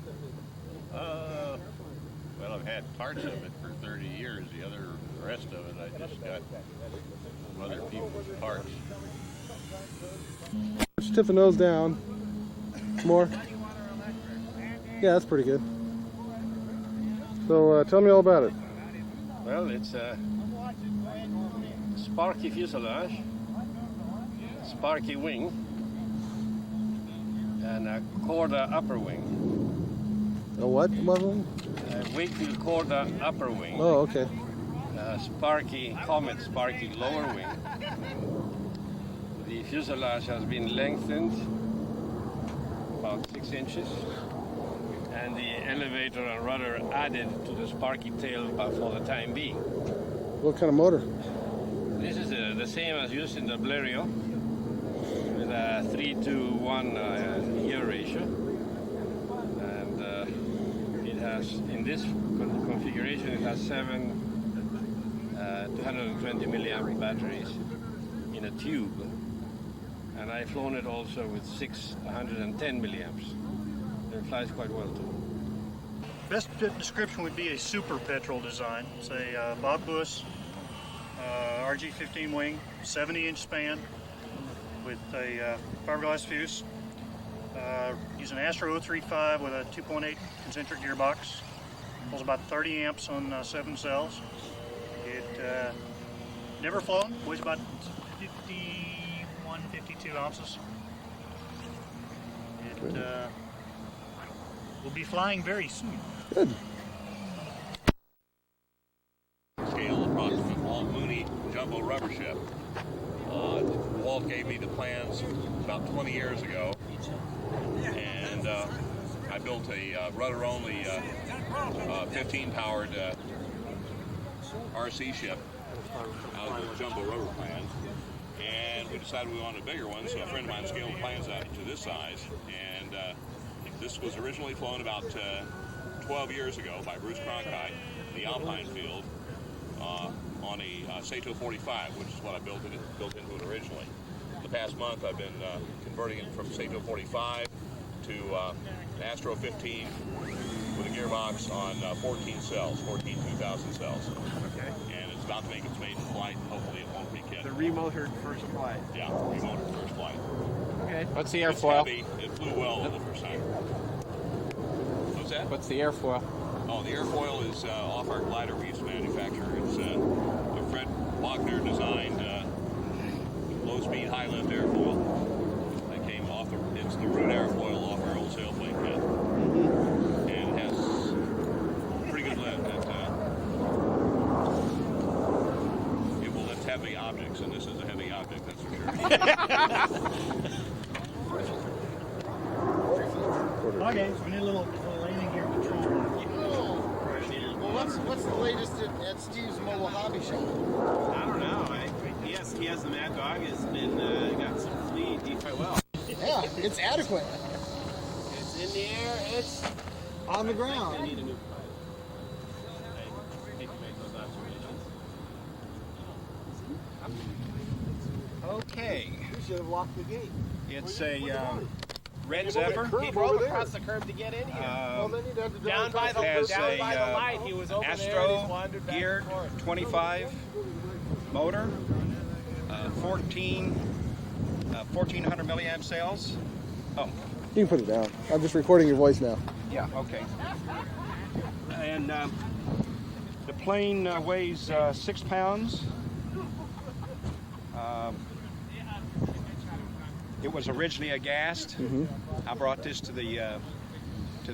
Well, I've had parts of it for 30 years. The rest of it, I just got from other people's parts. Just tip the nose down. More. Yeah, that's pretty good. So tell me all about it. Well, it's a sparky fuselage, sparky wing, and a Corda upper wing. A what wing? Wakefield Corda upper wing. Oh, okay. Sparky Comet Sparky lower wing. The fuselage has been lengthened about 6 inches. And the elevator and rudder added to the Sparky tail for the time being. What kind of motor? This is the same as used in the Blériot, with a 3-to-1 gear ratio. And it has, in this configuration, it has 7 220 milliamp batteries in a tube. And I've flown it also with 6 110 milliamps. It flies quite well too. Best description would be a super petrol design. It's a Bob Buss RG-15 wing, 70-inch span with a fiberglass fuse. Use an Astro 035 with a 2.8 concentric gearbox. Pulls about 30 amps on 7 cells. It never flown, weighs about 51, 52 ounces. It will be flying very soon. Good. Scale approximate Walt Mooney jumbo rubber ship. Walt gave me the plans about 20 years ago, and I built a rudder-only 15-powered RC ship out of the jumbo rubber plans, and we decided we wanted a bigger one, so a friend of mine scaled the plans out to this size, and this was originally flown about 12 years ago by Bruce Cronkite in the Alpine field on a Sato 45, which is what I built into it originally. The past month I've been converting it from Sato 45 to an Astro 15 with a gearbox on 14 cells, 14 2,000 cells. Okay. And it's about to make its maiden flight. Hopefully it won't re-kit. The remotored first flight. Yeah, remotored first flight. Okay. What's the It's airfoil? heavy. It flew well the first time. What's that? What's the airfoil? Oh, the airfoil is off our glider we used to manufacture. It's a Fred Wagner designed low-speed, high-lift airfoil that came off it's the root airfoil off our old sailplane kit. And it has pretty good lift. It will lift heavy objects, and this is a heavy object, that's for sure. Okay, so we need a little landing gear control. Well, what's the latest at Steve's mobile hobby shop? I don't know. He has the Mad Dog. It's been got some fleet quite well. Yeah, it's adequate. It's in the air. It's on the I ground. need a new pilot. I hate to make those observations. Okay. We should have locked the gate. It's a Red Zephyr. He drove across the curb to get in here. Well, then you'd have to Down by the light, he was over there and he's Astro wandered back geared and forth. 25 motor, 1400 milliamp cells. Oh, You can put it down. I'm just recording your voice now. yeah, okay. And the plane weighs 6 pounds. It was originally a gas. I brought this to the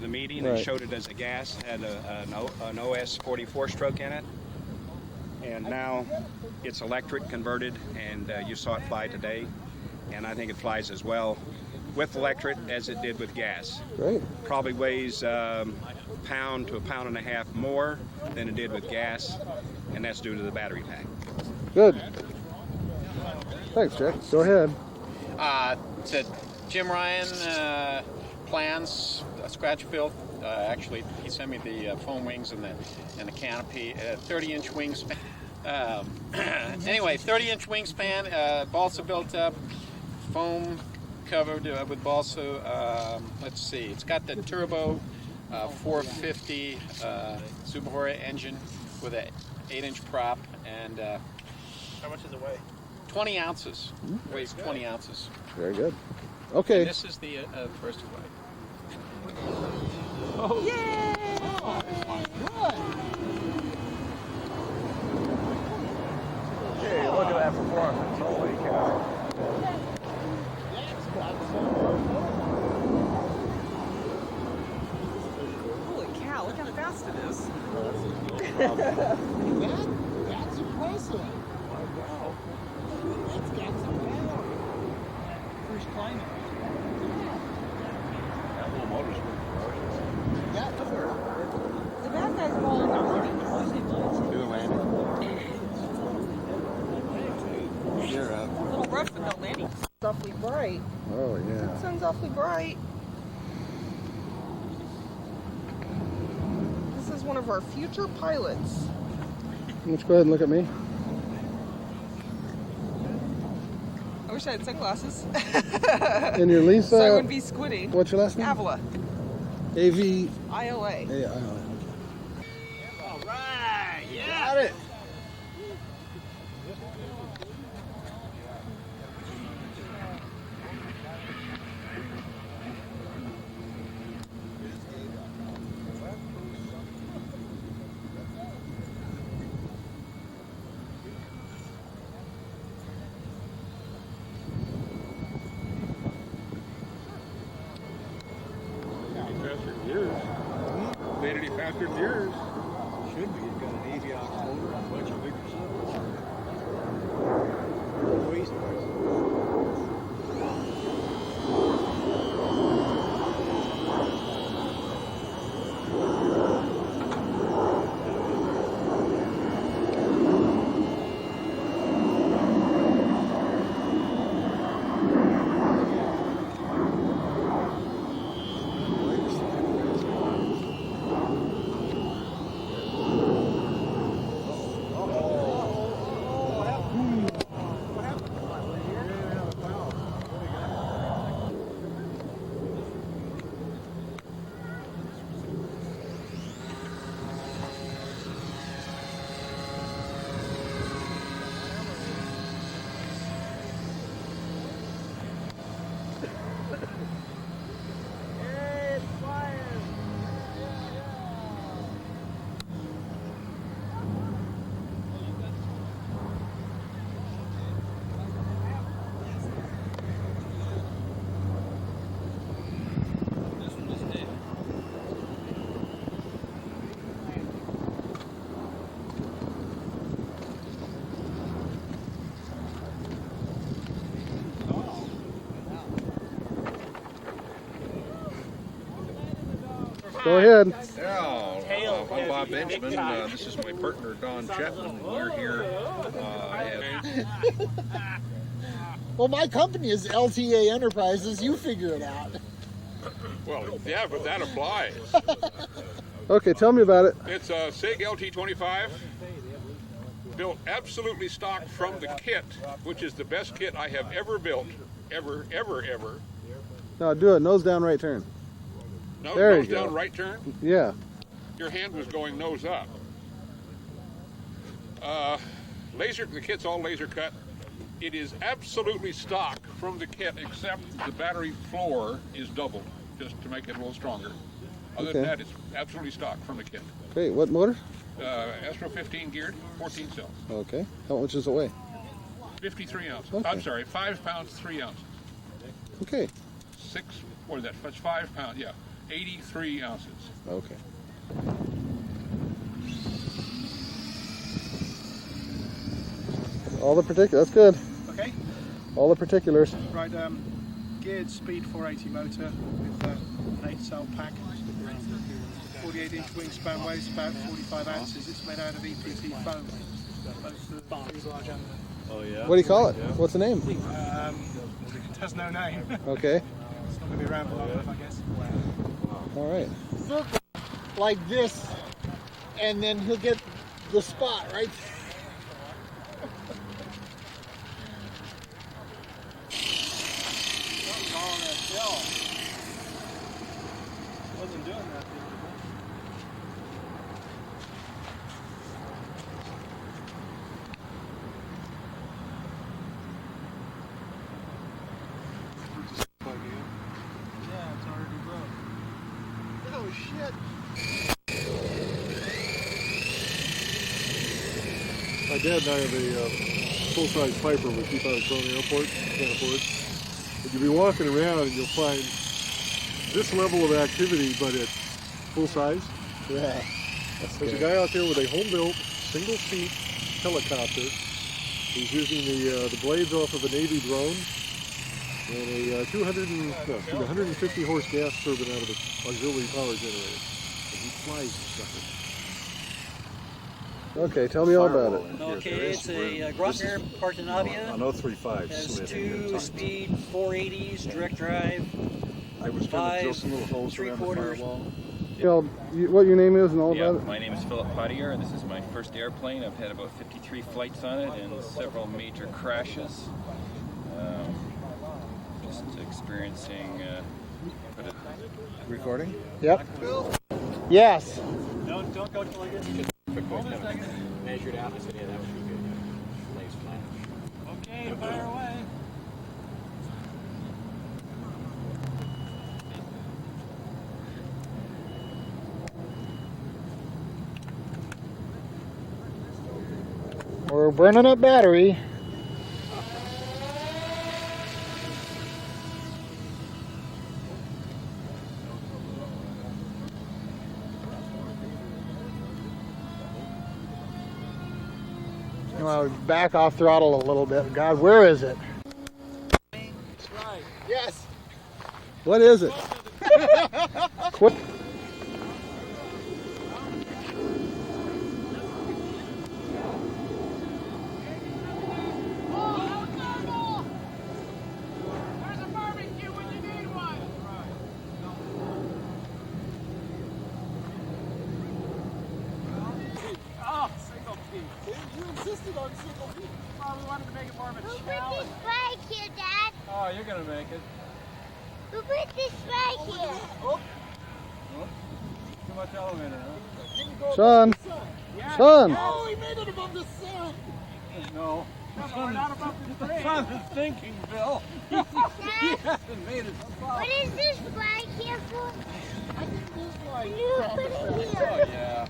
meeting and Right. showed it as a gas. It had an OS 44 stroke in it, and now it's electric converted, and you saw it fly today, and I think it flies as well with electric as it did with gas. Great. Probably weighs pound to a pound and a half more than it did with gas, and that's due to the battery pack. Good. Thanks, Jack. Go ahead. To Jim Ryan plans, scratch built. Actually, he sent me the foam wings and the canopy. 30-inch wingspan. Anyway, 30-inch wingspan. Balsa built up, foam covered with balsa. Let's see. It's got the turbo 450 Subaru engine with an 8-inch prop and. How much does it weigh? 20 ounces. Weighs 20 ounces. Very good. Okay. And this is the first flight. Oh. Yay! Hey, look at that performance. Holy cow. Holy cow, look how fast it is. That's impressive. That's got some power. First climate. awfully bright. Oh, The yeah. sun's awfully bright. This is one of our future pilots. Let's go ahead and look at me. I wish I had sunglasses. And your Lisa? So I wouldn't be squinty. What's your last name? Avila. A-V... I-O-A. A-I-O-A. All right, yeah. Got it. Faster than yours. Made any faster than yours. Should be. It's got an Aviox motor and a bunch of bigger cylinders. Go ahead. Yeah, I'm Bob Benjamin. This is my partner, Don Chapman. We're here. Well, my company is LTA Enterprises. You figure it out. Well, yeah, but that applies. Okay, tell me about it. It's a SIG LT25, built absolutely stock from the kit, which is the best kit I have ever built, ever. No, do it. Nose down, right turn. No, There nose you go. down, right turn. Yeah. Your hand was going nose up. The kit's all laser cut. It is absolutely stock from the kit, except the battery floor is doubled, just to make it a little stronger. Other than Okay. that, it's absolutely stock from the kit. Great. What motor? Astro 15 geared, 14 cells, Okay. How much does it weigh? 53 ounces. Okay. I'm sorry, 5 pounds, 3 ounces. Okay. What is that? That's 5 pounds, yeah. 83 ounces. Okay. All the particulars. That's good. Okay. All the particulars. Right, geared speed 480 motor with an 8-cell pack. 48-inch wingspan, weighs about 45 ounces. It's made out of EPT foam. Both the fuselage and the... Oh, yeah. What do you call it? What's the name? It has no name. Okay. It's not going to be around for long enough, I guess. All right. Circle like this, and then he'll get the spot right there. Wasn't doing that the other day. Yeah, it's already broke. Oh shit! My dad and I have a full-size Piper we keep out of Corona Airport. Can't afford. But you'll be walking around and you'll find this level of activity, but at full size. Yeah. There's a guy out there with a home-built, single-seat helicopter. He's using the blades off of a Navy drone and a 150 horse gas turbine out of an auxiliary power generator. And he flies the sucker. Okay, tell me all about it. Okay, it's a Grosvenor Partenavia. On 035. Has Smith. 2-speed 480s, direct drive. I was trying to drill some little holes around the 3/4. firewall. What your name is and all Yeah, about it? my name is Philip Pottier. This is my first airplane. I've had about 53 flights on it and several major crashes. Just experiencing. Recording? Yep. Yes. Don't go till I get measured out. I said, yeah, that would be good. Legs flat. Okay, fire away. We're burning up battery. You want to back off throttle a little bit. God, where is it? Right. Yes. What is it? What? You insisted on single feet. Well, we wanted to make it more of a challenge. Who put this flag here, Dad? Oh, you're gonna make it. Who put this flag here? Oh. Too much elevator, huh? Sean. Yeah. Sean. Oh, he made it above the sun. No. We're not above the tree. Son is thinking, Bill. He hasn't made it so far. What is this flag here for? I think this flag. You put it here. Oh, yeah.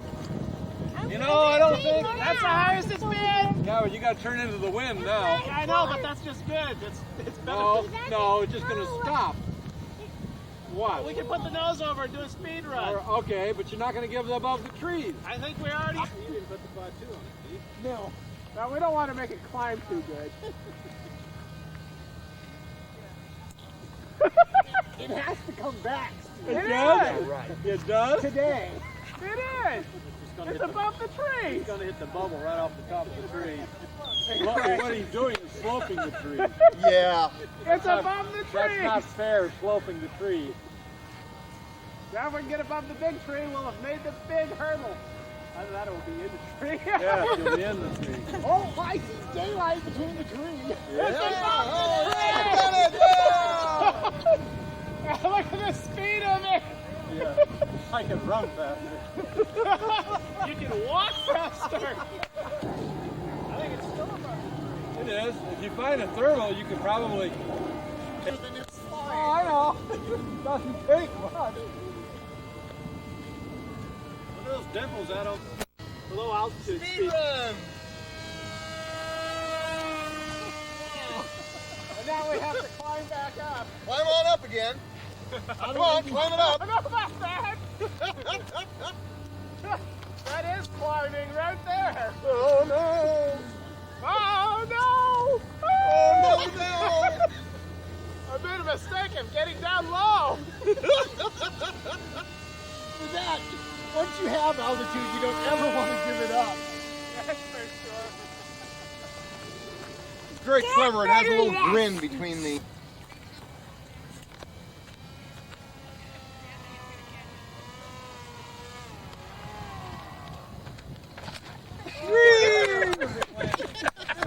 You know, I don't think that's the highest it's been. Yeah, but you got to turn into the wind now. I know, but that's just good. It's better. No, it's just going to stop. What? We can put the nose over and do a speed run. Okay, but you're not going to give it above the trees. I think we already. You didn't put the quad 2 on it, did you? No. No, we don't want to make it climb too good. It has to come back. It does? Right. It does? Today. It is. It's above the tree. He's going to hit the bubble right off the top of the tree. What he's doing is sloping the tree. Yeah. It's above the tree. That's not fair, sloping the tree. Now if we can get above the big tree, we'll have made the big hurdle. Either that or we'll be in the tree. Yeah, you'll be in the tree. Oh, I see daylight between the trees. Yeah. It's above the tree. Look at the speed of it. Yeah, I can run faster. You can walk faster. I think it's still above the tree. It is. If you find a thermal, you could probably. Oh, I know. It doesn't take much. What are those dimples at them? Low altitude speed run. And now we have to climb back up. Climb on up again. Come on, climb it up. I know about that. That is climbing right there. Oh no. Oh no. Oh no. I made a mistake of getting down low. That, once you have altitude, you don't ever want to give it up. That's for sure. It's very clever. It has a little grin between the.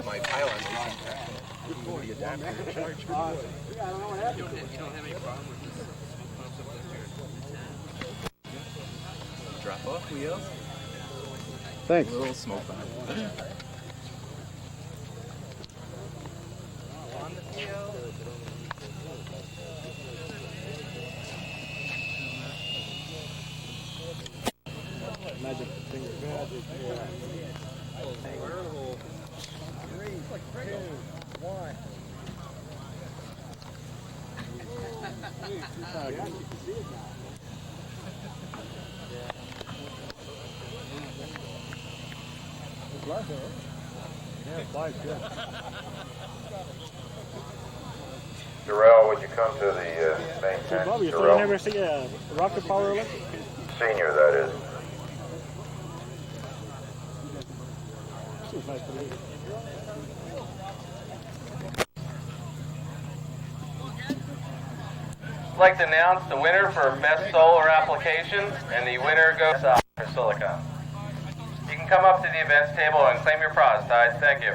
My pylon. You don't have any problem with this? Drop off wheels. Thanks. A little smoke on it. On the tail. Magic finger. Yeah, flies good. Darrell, would you come to the main tent? Bobby, you Darrell, never see a rocket power electric? senior, that is. I'd like to announce the winner for Best Solar Application, and the winner goes for Silicon. You can come up to the events table and claim your prize, Tides. Thank you.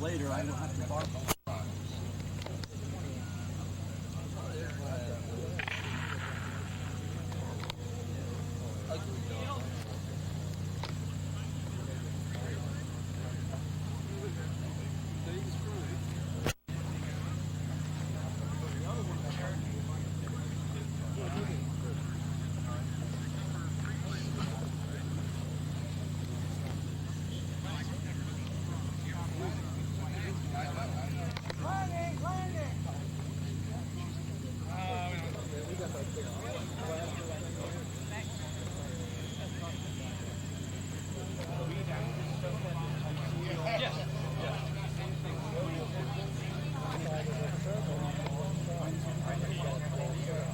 Later, I don't have to borrow.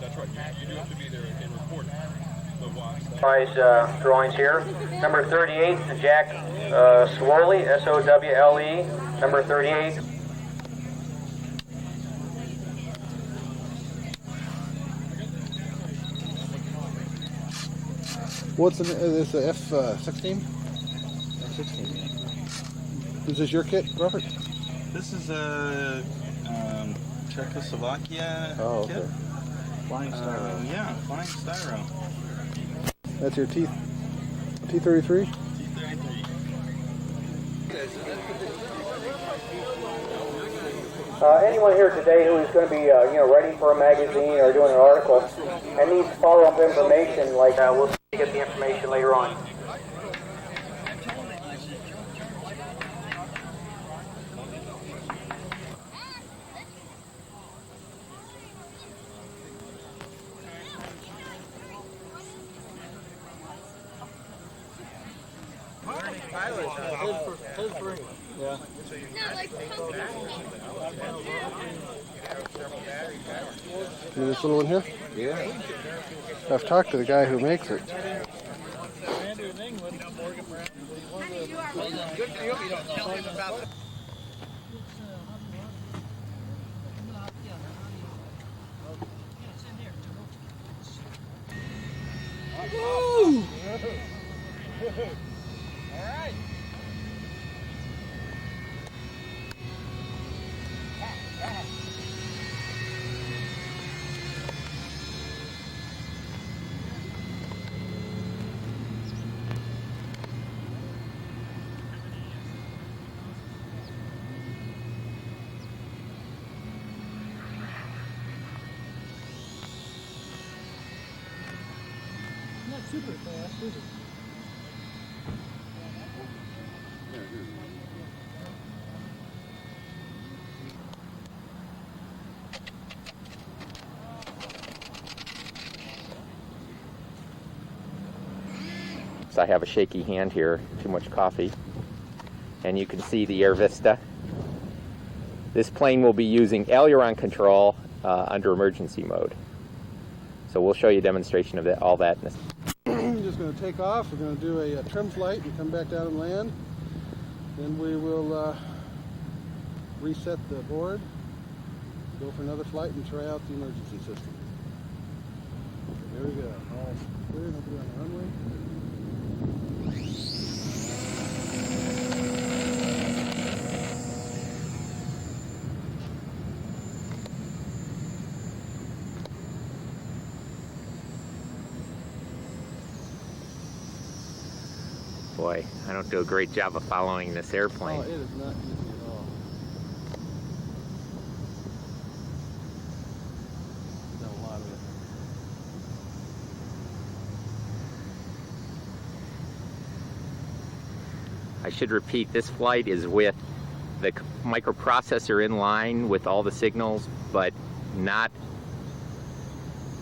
That's right. You do have to be there and report the drawings here. Number 38, Jack Swoley, S-O-W-L-E. Number 38. What's this? The F-16? F-16. Is this your kit, Robert? This is a Czechoslovakia okay. kit. Flying styro. Yeah, flying styro. That's your T-33? T-33. Anyone here today who is going to be, writing for a magazine or doing an article and needs follow-up information, like we'll get the information later on. Yeah. This little one here? Yeah. I've talked to the guy who makes it. Woo! All right. Not super fast, is it? I have a shaky hand here, too much coffee. And you can see the Air Vista. This plane will be using aileron control under emergency mode. So we'll show you a demonstration of that, all that. I'm just going to take off. We're going to do a trim flight and come back down and land. Then we will reset the board, go for another flight, and try out the emergency system. There we go. All clear. Nobody on the runway. Boy, I don't do a great job of following this airplane. Oh, it is not easy at all. Got a lot of it. I should repeat, this flight is with the microprocessor in line with all the signals, but not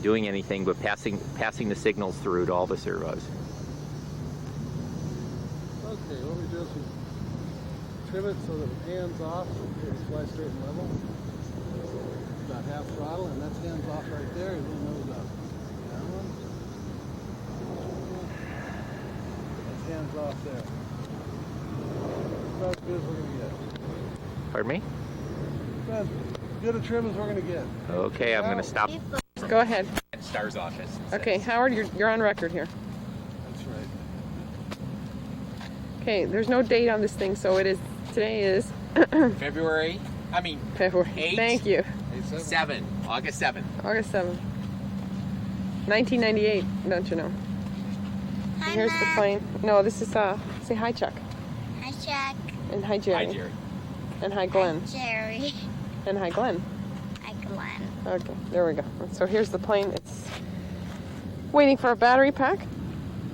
doing anything but passing the signals through to all the servos. Okay, what we do is we trim it so that the hands off, so it flies straight and level. About half throttle, and that's hands off right there, and then nose up. Yeah. hands off there. That's as good as we're gonna get. Pardon me? That's as good a trim as we're gonna get. Okay, I'm gonna stop. Go ahead. Star's office. Okay, Howard, you're on record here. That's right. Okay, there's no date on this thing, so it is. Today is February. February. 8. Thank you. 7. August 7th. August 7th. 1998. Don't you know? Hi, Here's the Mom. plane. No, this is say hi, Chuck. Hi, Chuck. And hi, Jerry. Hi, Jerry. And hi, Glenn. Jerry. And hi, Glenn. Hi, Glenn. Okay, there we go. So here's the plane. It's waiting for a battery pack.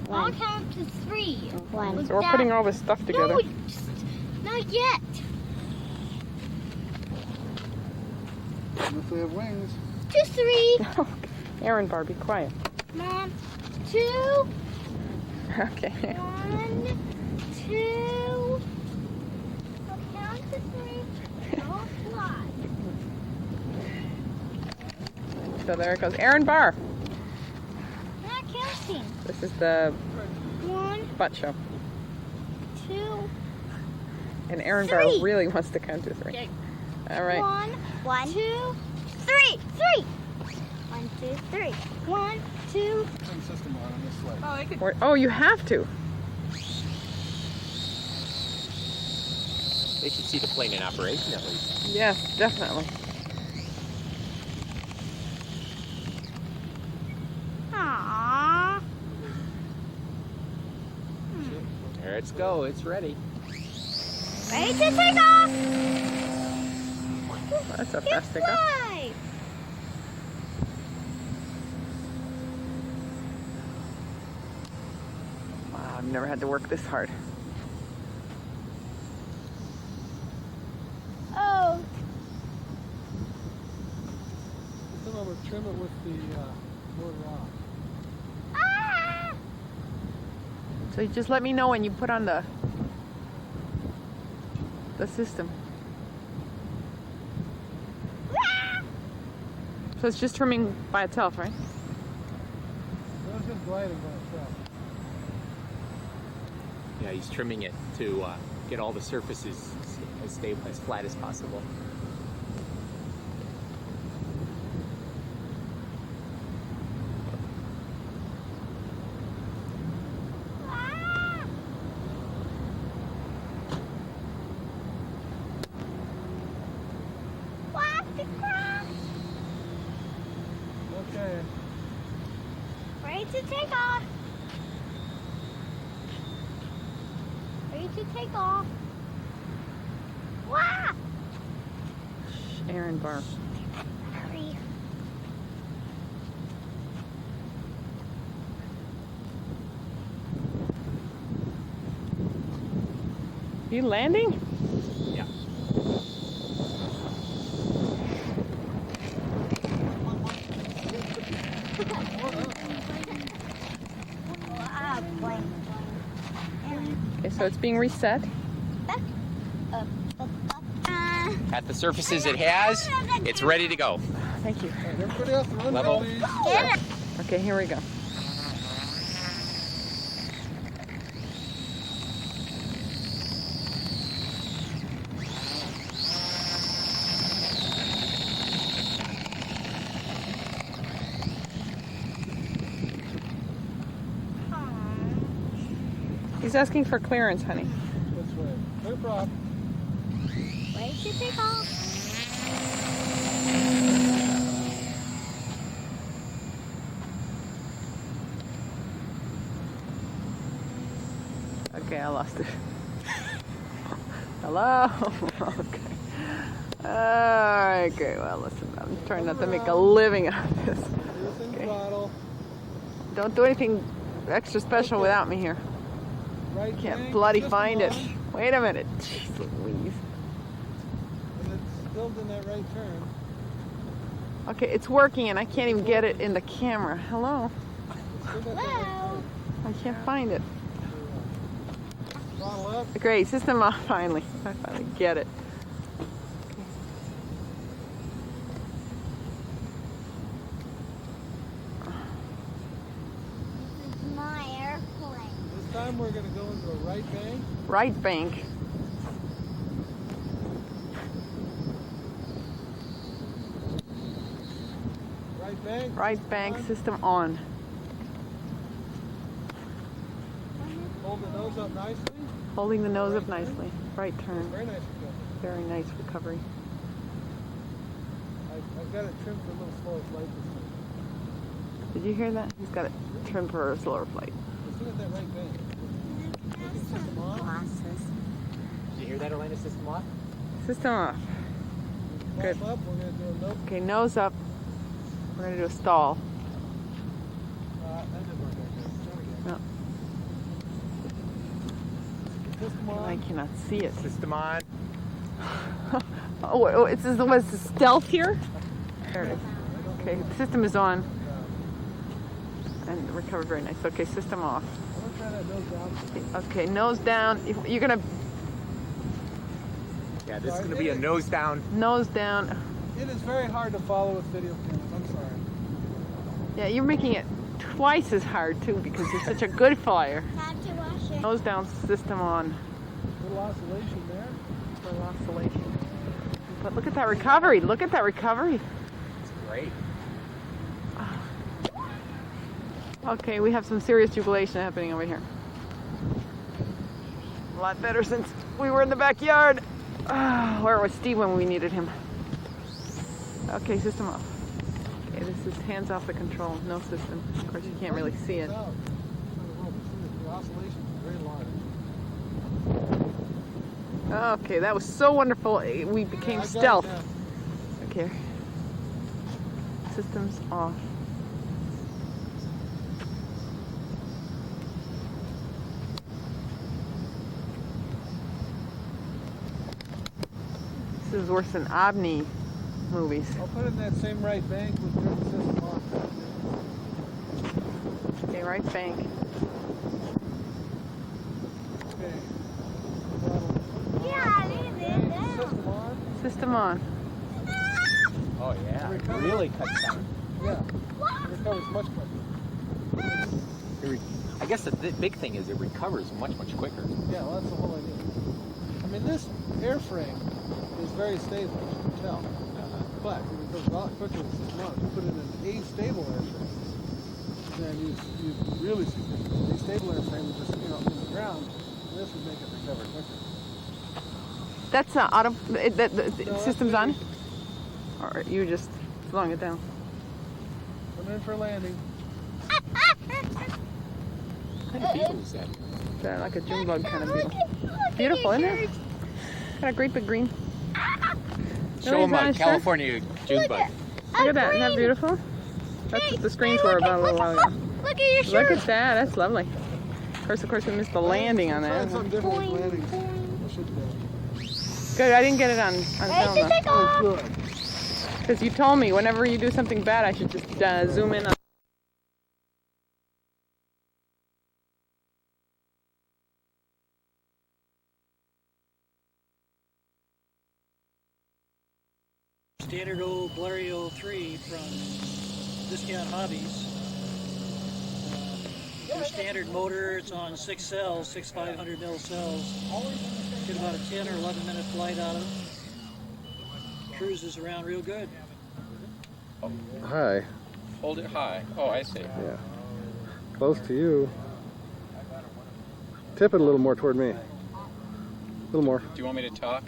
I'll count to 3. One. So we're putting all this stuff together. No, not yet. If we have wings. 2, 3. Aaron, Barbie, quiet. Mom. 2. Okay. 1, 2. I'll count to 3. I'll fly. So there it goes. Aaron Barr. Not counting. This is the 1, butt show. 2. And Aaron 3. Barr really wants to count to 3. Okay. All right. 1, 2, 3. 3. 1, 2, 3. 1, 2. Turn system on this slide. Oh, I could. Oh, you have to. They should see the plane in operation at least. Yes, definitely. Aww. There it's go. It's ready. Ready to take off. That's a fast takeoff. Fly. Wow, I've never had to work this hard. Oh. Just remember, trim it with the motor off. Ah. So you just let me know when you put on the system. So it's just trimming by itself, right? That's just gliding by itself. Yeah, he's trimming it to get all the surfaces as stable, as flat as possible. Okay. Ready to take off. Ready to take off. Wow. Aaron Barr. Hurry. You landing? Yeah. Okay, so it's being reset. At the surfaces it has, it's ready to go. Thank you. Everybody else run, Level. please. Okay, here we go. He's asking for clearance, honey. This way. No problem. Ready to take off. Okay, I lost it. Hello? Okay. Alright, great. Well, listen, I'm trying not to make a living out of this. Okay. Don't do anything extra special without me here. Right Can't crank, bloody system find it. on. Wait a minute. Jeez Louise. And it's still in that right turn. Okay, it's working and I can't even get it in the camera. Hello? Hello. I can't find it. Throttle up. Great, system off finally. I finally get it. This is my airplane. This time we're going to go into a right bank. Right bank. Right bank. Right bank, system on. Hold the nose up nicely. Holding the nose up nicely. Right turn. Very nice recovery. Very nice recovery. I've got it trimmed for a little slower flight this time. Did you hear that? He's got it trimmed for a slower flight. Let's look at that right bank. Did you hear that, Elena? System off? System off. Good. Up, we're going to do a note. Okay, nose up. We're going to do a stall. That didn't work like that. No. System on. I cannot see it. System on. Oh, it says, was the stealth here? There it is. Okay, the system is on. And recovered very nice. Okay, system off. I'm going to try that nose down. Okay, nose down. You're going to Yeah, this is going to be a nose down. nose down. It is very hard to follow with video cameras. I'm sorry. Yeah, you're making it twice as hard too because you're such a good flyer. Time to wash it. Nose down, system on. Little oscillation there. Little oscillation. But look at that recovery. Look at that recovery. It's great. Okay, we have some serious jubilation happening over here. A lot better since we were in the backyard. Where was Steve when we needed him? Okay, system off. Okay, this is hands off the control, no system. Of course, you can't really see it. The oscillation is very large. Okay, that was so wonderful. We became stealth. Okay. Systems off. This is worse than Omni movies. I'll put it in that same right bank with the system off. Okay, right bank. Okay. Yeah, leave it down. System on. System on. Oh, yeah. It really cuts down. Yeah. It recovers much quicker. I guess the big thing is it recovers much, much quicker. Yeah, well, that's the whole idea. I mean, this airframe is very stable, as you can tell. But it recovers a lot quicker than system on. If you put it in an A-stable airframe, then you really see it. A-stable airframe would just, in the ground. This would make it recover quicker. That's auto. The system's on? Or you just slowing it down? Coming in for a landing. What kind of beetle is that? It's like a June bug kind of beetle. Beautiful, isn't it? Got a great big green. Show them a California June bug. Look at that. Isn't that beautiful? That's what the screens were about a little while ago. Look at your shirt. Look at that. That's lovely. Of course, we missed the landing on that. Something different with landings. Good. I didn't get it on film take though. off. Good. Because you told me whenever you do something bad, I should just zoom in on. Standard old Blériot 03 from Discount Hobbies. Their standard motor, it's on 6 cells, 6 500 mil cells. Get about a 10 or 11 minute flight out of it. Cruises around real good. Hi. Hold it high. Oh, I see. Yeah. Close to you. Tip it a little more toward me. A little more. Do you want me to talk?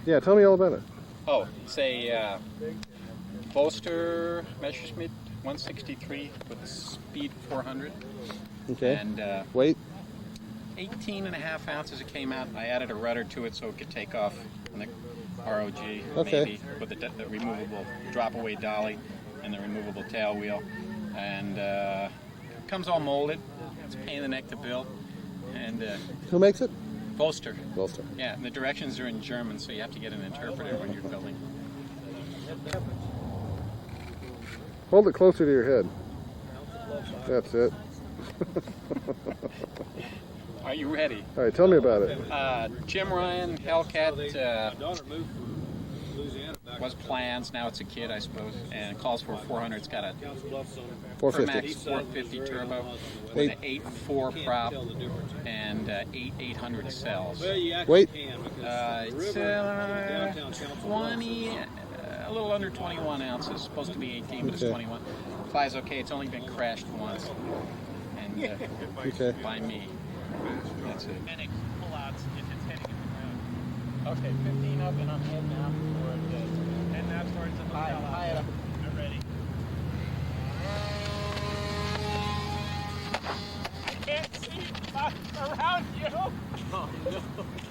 Yeah, tell me all about it. Oh, say Bolster Messerschmitt 163 with a speed 400. Okay. And weight? 18 and a half ounces it came out. I added a rudder to it so it could take off on the ROG, Okay. maybe, with the removable drop-away dolly and the removable tail wheel. And comes all molded. It's a pain in the neck to build. And Who makes it? Bolster. Bolster. Yeah, and the directions are in German, so you have to get an interpreter when you're building. Hold it closer to your head. That's it. Are you ready? All right, tell me about it. Jim Ryan, Hellcat, was plans. Now it's a kit, I suppose, and it calls for 400. It's got a 450. 450 turbo with an 8.4 prop and 800 cells. Weight? It's 20, a little under 21 ounces. Supposed to be 18, but it's 21. Flies okay. It's only been crashed once, and okay. by me. That's it. Pull-outs if it's heading in the ground. Okay, 15 up, and I'm heading out for it. 10 knots towards the hotel. High up. I'm ready. I can't see around you. Oh, no.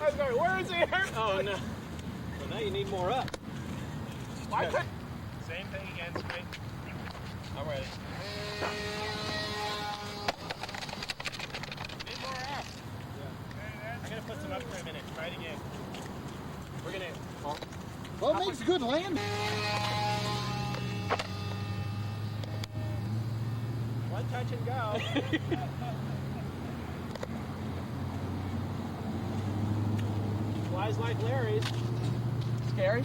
I was going, where is he? Oh, no. Well, now you need more up. Why could... Same thing again, straight. I'm ready. Need more up. I'm going to put some up for a minute. Try it again. We're going to... Well, it makes good landing. One touch and go. Flies like Larry's. Scary?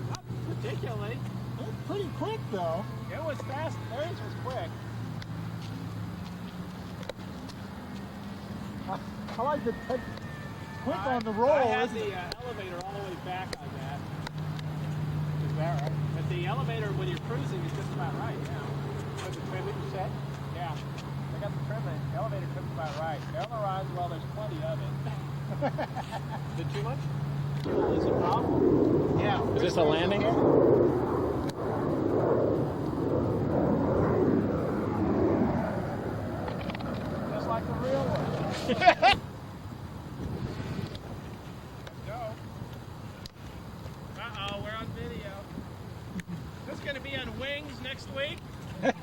Not particularly. It's pretty quick though. It was fast. Larry's was quick. I like the quick on the roll. I had the elevator all the way back on that. Is that right? But the elevator, when you're cruising, is just about right now. With the trim that you set? Yeah. I got the trim. The elevator trim's about right. The ailerons, well, there's plenty of it. Is it too much? Is it a problem? Yeah. Is this a landing? Just like the real one. Uh-oh, we're on video. This is going to be on Wings next week. Where's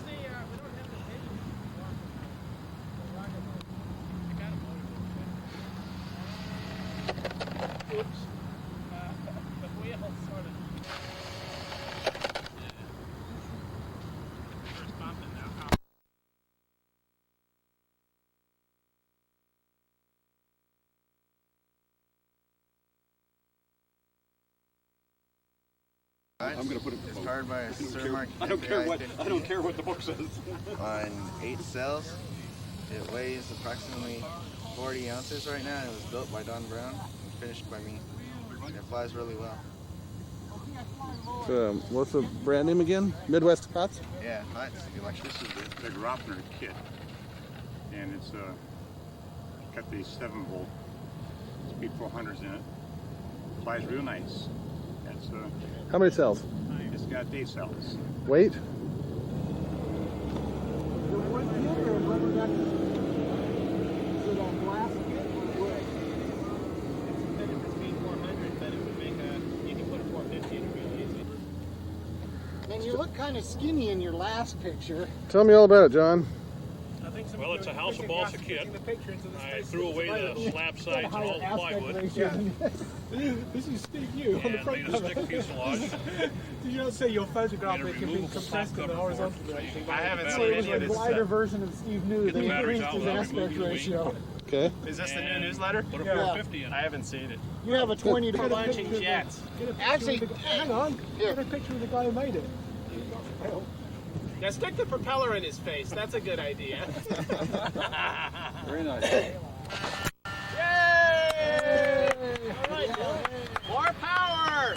the, we don't have the page. Oops. The wheel sort of... First bumping now. I'm going to put it It's powered by a Cermark. I don't care what the book says. On 8 cells. It weighs approximately 40 ounces right now, and it was built by Don Brown and finished by me. And it flies really well. What's the brand name again? Midwest Hots? Yeah, Hots Electric. This is the Grofner kit, and it's got the 7-volt speed 400s in it. Flies real nice. It's How many cells? It's got 8 cells. Weight? And you look kind of skinny in your last picture. Tell me all about it, John. Well, it's a house of balsa kit. I threw away the slab sides and all the plywood. Yeah. This is Steve U on the And front made a cover. stick fuselage. Did you not say your photograph Made a it can be removable compressed top in the cover for horizontal it. direction? I haven't So seen it was any of a this glider stuff. version of Steve New. Get the They batteries increased out his without aspect removing the wing. ratio. Okay. Is this the new And newsletter? Put a Yeah. 450 in I it. haven't seen it. You have a 20 to Launching jets. Actually, hang on. Get a picture of the guy who made it. Yeah, stick the propeller in his face. That's a good idea. Very nice. Yay! All right, more power!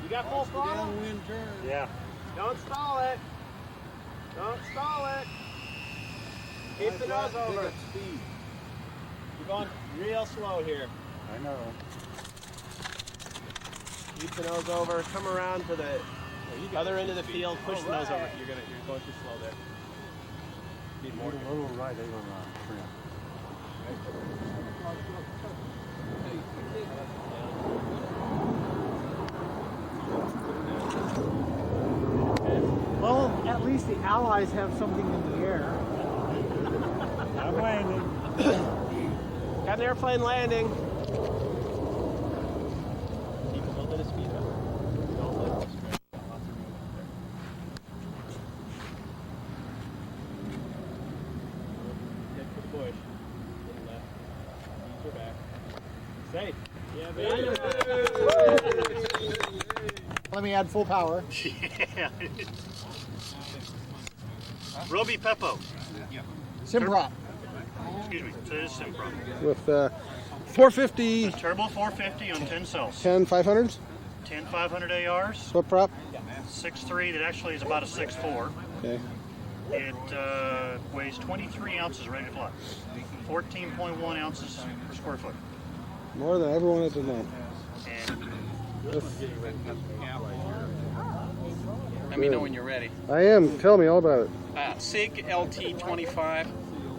You got full throttle? Downwind turn. Yeah. Don't stall it. Don't stall it. Keep the nose over. You're going real slow here. I know. Keep the nose over. Come around to the other end of the field. Push the nose over. You're going too slow there. Need more. A little right over trim. Well, at least the Allies have something in the air. I'm landing. Got an airplane landing. Keep a little bit of speed up. Don't let it stretch. Lots of room up there. Head for the bush. A little left. Knees are back. Safe. Yeah, Let me add full power. Yeah. Roby Peppo. Simprop. Excuse me, it is Simprop. With 450. Turbo 450 on 10 cells. 10 500s? 10 500 ARs. What prop? 6.3, that actually is about a 6.4. Okay. It weighs 23 ounces ready to fly. 14.1 ounces per square foot. More than I ever wanted to know. Let me know when you're ready. I am. Tell me all about it. SIG LT25,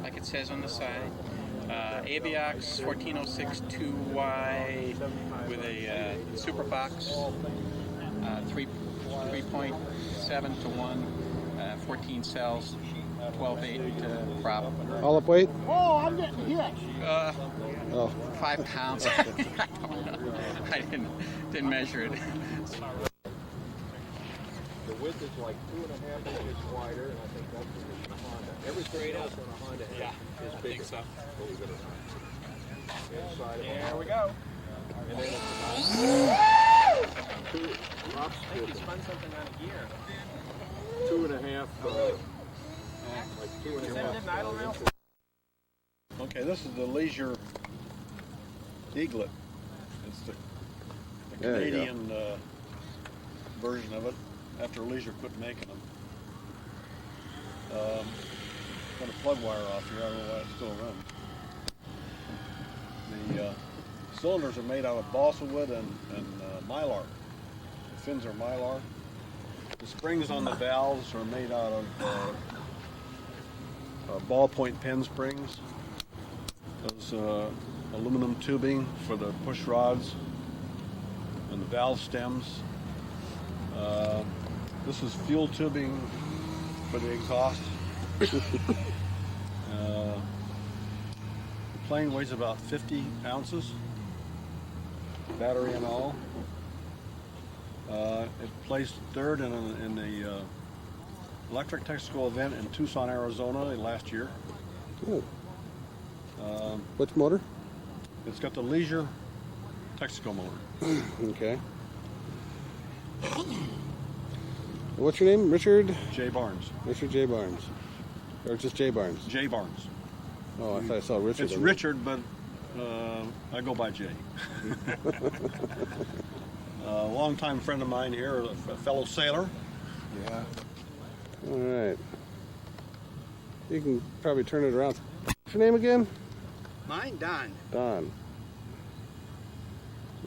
like it says on the side. Aviox 14062Y with a super box, 3.7 to 1, 14 cells, 12.8 prop. All up weight? Oh, I'm getting hit. 5 pounds. I don't know. I didn't measure it. The width is like 2.5 inches wider, and I think that's what it's on a Honda. Everything else on a Honda is bigger. So. Believe it or not. Inside There we go. And then it's about 2 top I think you spun something on a gear. 2.5, like 2.5 inches. Okay, this is the Leisure Eaglet. It's the There you go. Canadian version of it. After Leisure quit making them. Got a plug wire off here. I don't know why it still runs. The cylinders are made out of balsa wood and mylar. The fins are mylar. The springs on the valves are made out of ballpoint pen springs. Those aluminum tubing for the push rods and the valve stems. This is fuel tubing for the exhaust. The plane weighs about 50 ounces, battery and all. It placed third in the electric technical event in Tucson, Arizona last year. Cool. Which motor? It's got the Leisure Texaco motor. Okay. What's your name? Richard? J. Barnes. Richard J. Barnes. Or just J. Barnes? J. Barnes. Oh, I thought I saw Richard. It's Richard, but I go by J. A longtime friend of mine here, a fellow sailor. Yeah. All right. You can probably turn it around. What's your name again? Mine, Don. Don.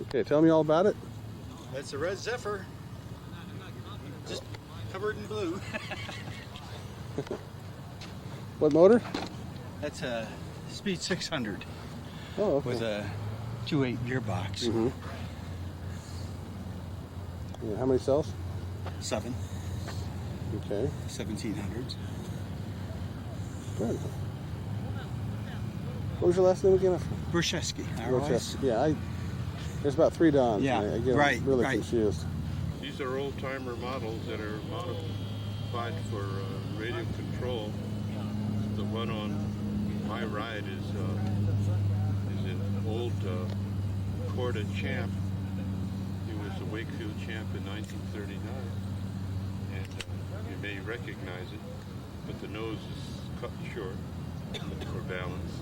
Okay, tell me all about it. That's a Red Zephyr. Just covered in blue. What motor? That's a Speed 600. Oh, okay. With a 2.8 gearbox. Mm-hmm. Yeah, how many cells? 7. Okay. 1700s. Good. What was your last name again? Brzezinski. Yeah, there's about 3 Dons. Yeah, I get right, really right. confused. These are old-timer models that are modified for radio control. The one on my ride is an old Corda Champ. He was a Wakefield champ in 1939, and you may recognize it, but the nose is cut short for balance.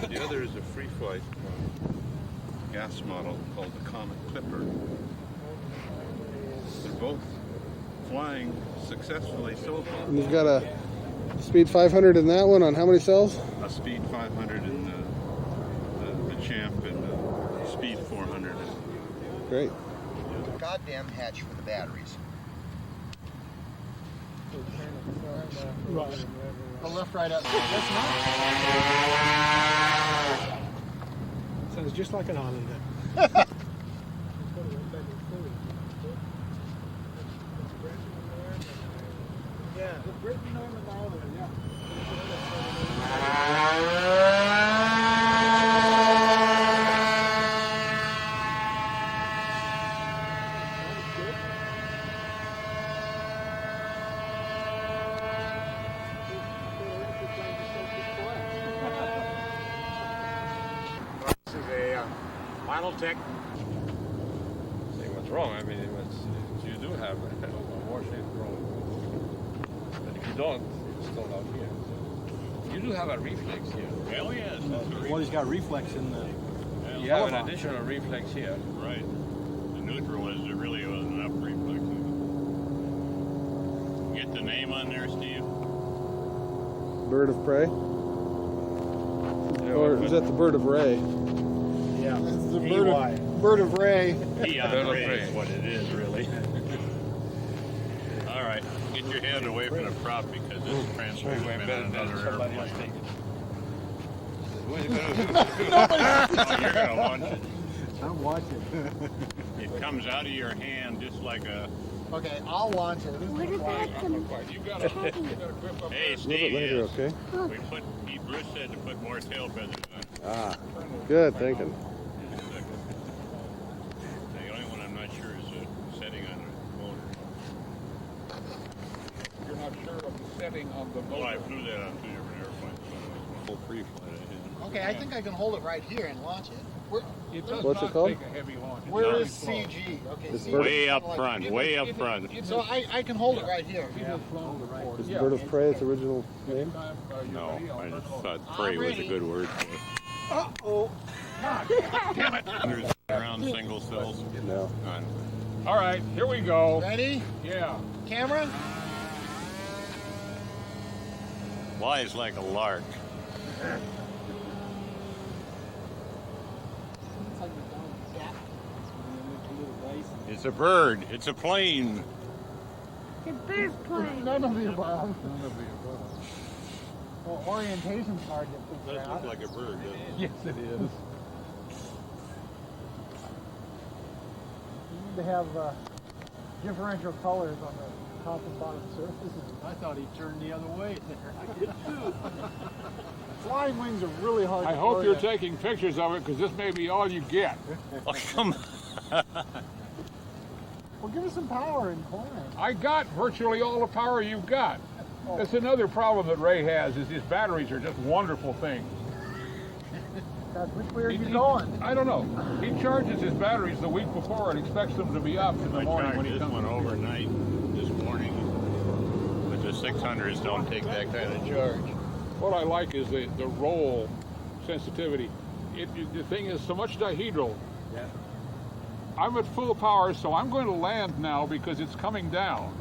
The other is a free flight gas model called the Comet Clipper. They're both flying successfully so far. And you've got a Speed 500 in that one on how many cells? A Speed 500 in the Champ and the Speed 400. Great. Goddamn hatch for the batteries. Right. The left, right, up. That's nice. Sounds just like an island then. Yeah, the Britain Northern Ireland, yeah. This is a Final tech. Say what's wrong. I mean, you do have a washer wrong. But if you don't, it's still out here. So you do have a reflex here. Hell yes. Well, he's got reflex in the. You have an additional reflex here. Right. The neutral is there really wasn't enough reflex. Get the name on there, Steve. Bird of prey? Or is that the bird of Ray? Yeah. It's the bird of Ray. Bird of Ray is what it is, really. All right. Get your hand away from the prop because this is transferring on another airplane. What are you going to do? Oh, you're going to launch it. I'm watching. It comes out of your hand just like a... Okay, I'll launch it. Where did that come You got to grip up. Hey, A little Steve, bit later, yes. okay? Bruce said to put more tail feathers on. Ah, good thinking. The only one I'm not sure is the setting on the motor. You're not sure of the setting on the motor? Well, I flew that on 2 different airplanes, so it was full pre-flight. Okay, I think I can hold it right here and launch it. What's it called? Take a heavy launch. Where is CG? Okay, It's CG. Way up front, way up front. So I can hold it right here. Is Bird of Prey its original name? No, I just thought prey was a good word for it. Uh-oh. Damn it! There's around single cells. No. All right, here we go. Ready? Yeah. Camera? Flies like a lark. It's a bird. It's a plane. The bird plane. None of the above. Well, orientation's hard to figure That out. looks like a bird, doesn't it? Yes, it is. You need to have differential colors on the top and bottom surfaces. I thought he turned the other way there. I did too. Flying wings are really hard I to hope you're orient. taking pictures of it because this may be all you get. Oh, come on. Well, give us some power and climb. I got virtually all the power you've got. That's another problem that Ray has is his batteries are just wonderful things. God, which way are you going? I don't know. He charges his batteries the week before and expects them to be up in the morning when he comes. This one overnight this morning, but the 600s don't take that kind of charge. What I like is the roll sensitivity. The thing is so much dihedral. Yeah. I'm at full power, so I'm going to land now because it's coming down.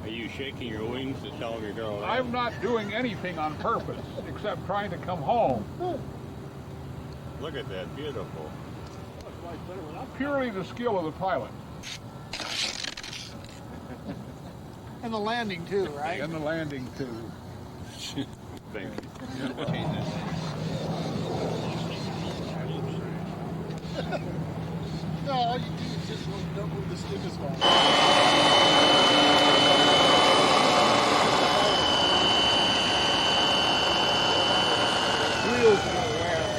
Are you shaking your wings to tell them you're going to land? I'm not doing anything on purpose except trying to come home. Look at that, beautiful. Purely the skill of the pilot. And the landing too, right? And the landing too. Thank you. No, all you do is just don't move the stick as far. Wheels go around.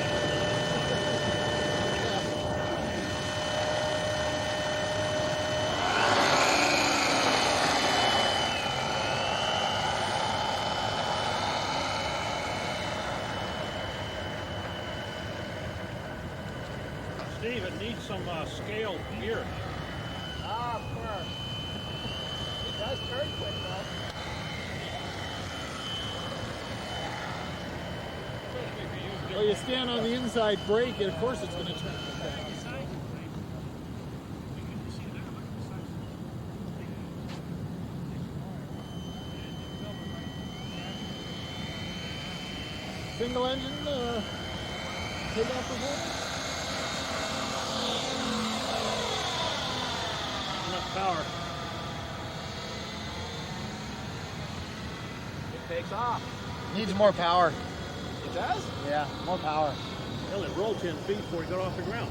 Steve, it needs some scaled gear. Ah, of course. It does turn quick though. Well, you stand on the inside brake, and of course it's going to turn quick. Single engine takeoff performance? Enough power. It takes off. Needs more power. It does? Yeah, more power. Well, it rolled 10 feet before it got off the ground.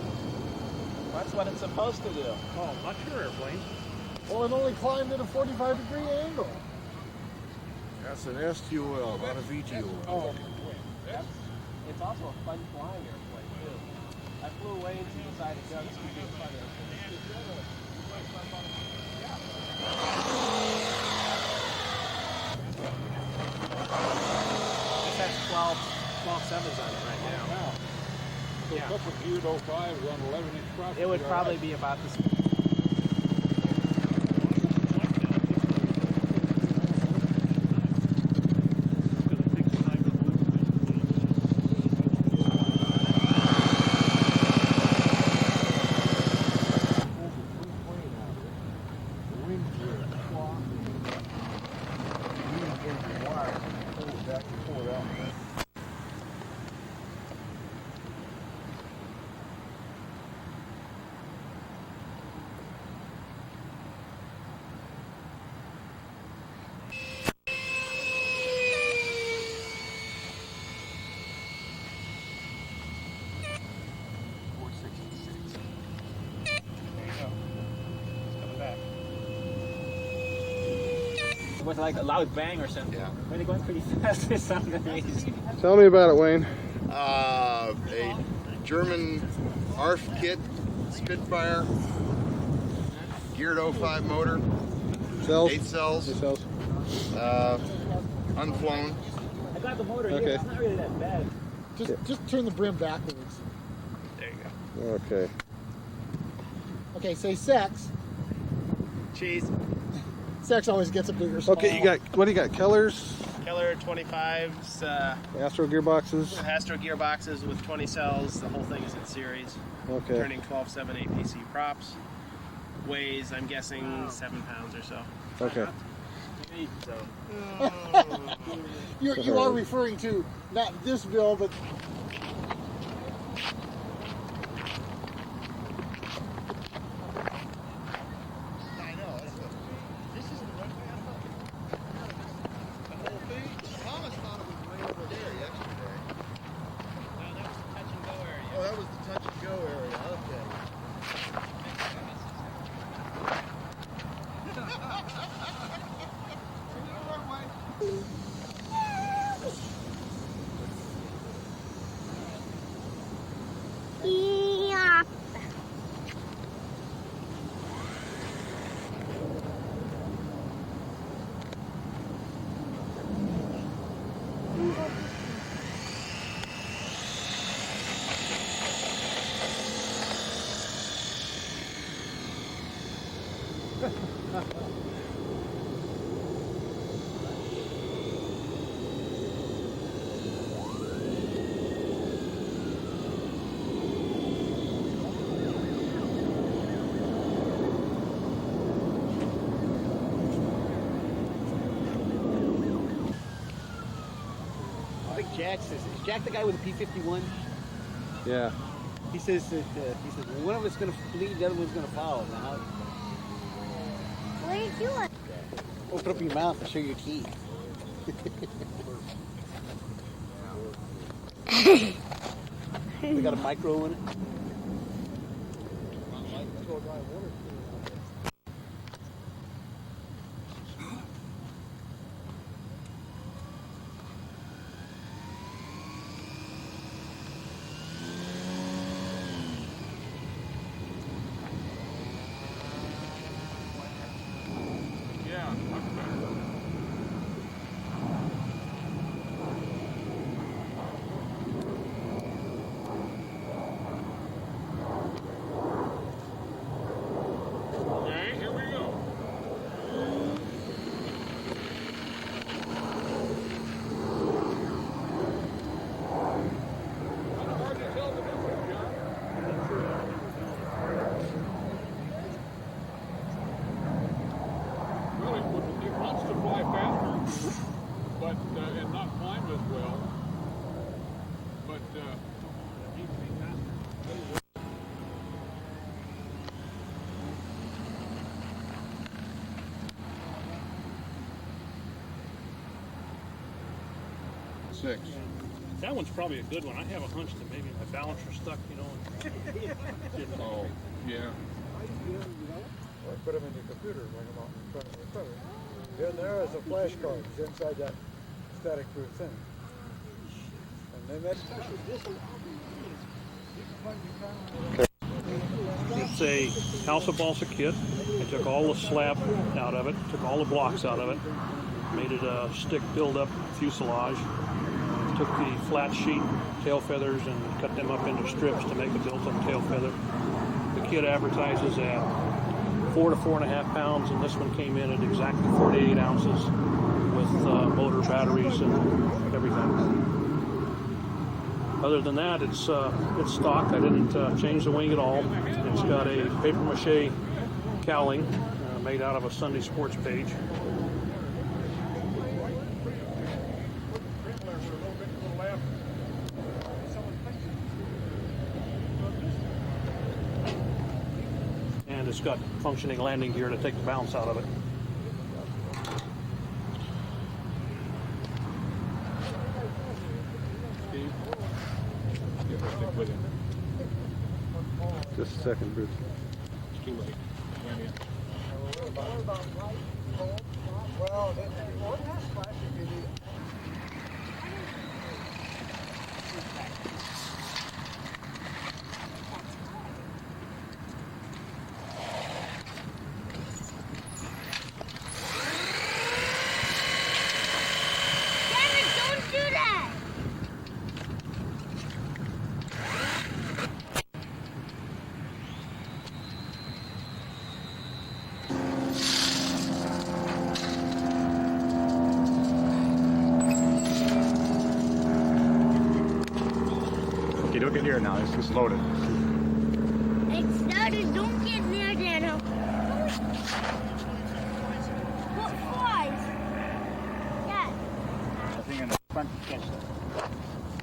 That's what it's supposed to do. Oh, not your airplane. Well, it only climbed at a 45-degree angle. That's an STOL, not a VTOL. Oh. It's also a fun flying airplane, too. I flew way into the side of Doug's. This would be a fun airplane. This has 12 7s on it right now. So a couple of geared 05s on 11-inch crossers. It would probably be about the same. With like a loud bang or something. Yeah. When they're going pretty fast, it sounds amazing. Tell me about it, Wayne. A German ARF kit, Spitfire, geared 05 motor, Cells? 8 cells, 8 cells. Unflown. I got the motor here. Okay. It's not really that bad. Just turn the brim backwards. There you go. Okay. Okay, say sex. Cheese. Sex always gets a bigger small. Okay, you got, what do you got, Kellers? Keller 25s, Astro gearboxes? Astro gearboxes with 20 cells. The whole thing is in series. Okay. Turning 12.7 APC props. Weighs, I'm guessing, 7 pounds or so. Okay. You are referring to not this bill, but Yeah. I think Jack says, is Jack the guy with the P51? Yeah. He says that one of us going to lead, the other one's going to follow. Now, What are you doing? open up your mouth and show your teeth. We got a micro in it. Yeah, much better. Okay, here we go. Hard to tell the difference, John. Well, it wants to fly faster, but and not climb as well. But Six. That one's probably a good one. I have a hunch that maybe my balancer stuck, you know. Oh, yeah. Or put them in your computer and bring them out in front of you. In there is a flashcard. It's inside that static proof thing. And then that's It's a house of balsa kit. I took all the slab out of it, took all the blocks out of it, made it a stick build-up fuselage. took the flat sheet tail feathers and cut them up into strips to make a built-in tail feather. The kit advertises at 4 to 4.5 pounds, and this one came in at exactly 48 ounces with motor, batteries, and everything. Other than that, it's stock. I didn't change the wing at all. It's got a paper mache cowling made out of a Sunday sports page. And it's got functioning landing gear to take the bounce out of it. Just a second, Bruce. It's too late. Well, what has plastic in it? Don't do that! Okay, don't get near it now. It's just loaded. It started. Don't get near there now. What flies? Dad. I think in the front catch it.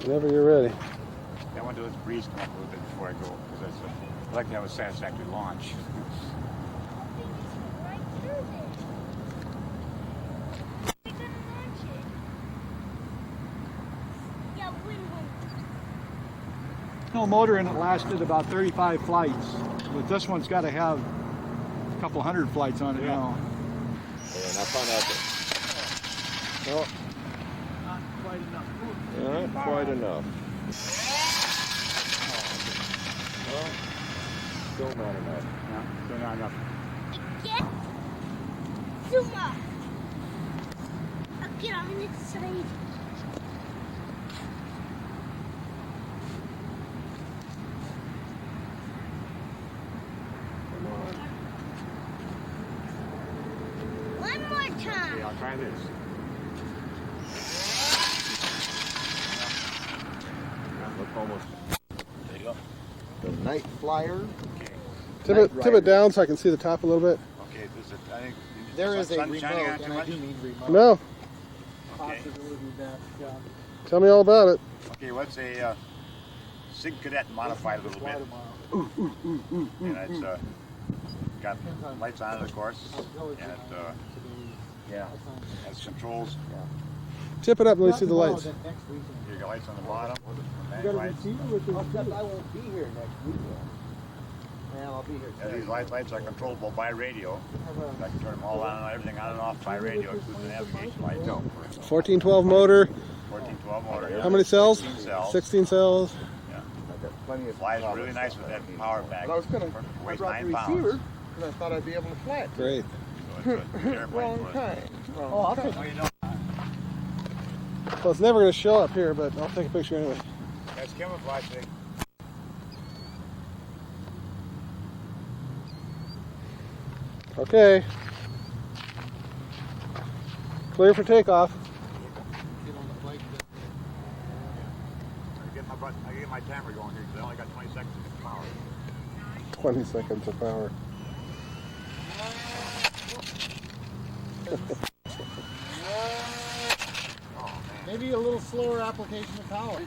Whenever you're ready. I want to let this breeze come up a little bit before I go, because I like to have a satisfactory launch. No motor in it lasted about 35 flights, but this one's got to have a couple hundred flights on it now. And I found out that. Well, Not quite enough. not quite enough. Well, still not enough. No, still not enough. Get Zuma. I'll get on this side. One more time. Okay, I'll try this. Look almost. There you go. The night flyer. Okay. Tip it down so I can see the top a little bit. Okay, I think There is a sun shining on remote, too and I much? do mean remote. No. Okay. Possibility that, yeah. Tell me all about it. Okay, what's a Sig Cadet modified a little bit? And it's got lights on it, of course, and it has controls. Tip it up and let me see the lights. You got lights on the bottom, You got a lights. receiver with the I won't be here next week. Well, I'll be here. And these lights are controllable by radio. I can turn them all on and everything on and off by radio, including the navigation lights. 1412 motor. 1412 motor. Yeah. How many cells? 16 cells. 16 cells. Yeah. I've got plenty of. Flies really nice with that power pack. But I was gonna. I Weighs brought the 9 pounds. receiver because I thought I'd be able to fly it. Great. So it's a airplane Wrong for it. time. Oh, I'll take No, you don't. Well, it's never going to show up here, but I'll take a picture anyway. That's camouflage thing. Okay. Clear for takeoff. I get my timer going here because I only got 20 seconds of power. 20 seconds of power. Maybe a little slower application of power.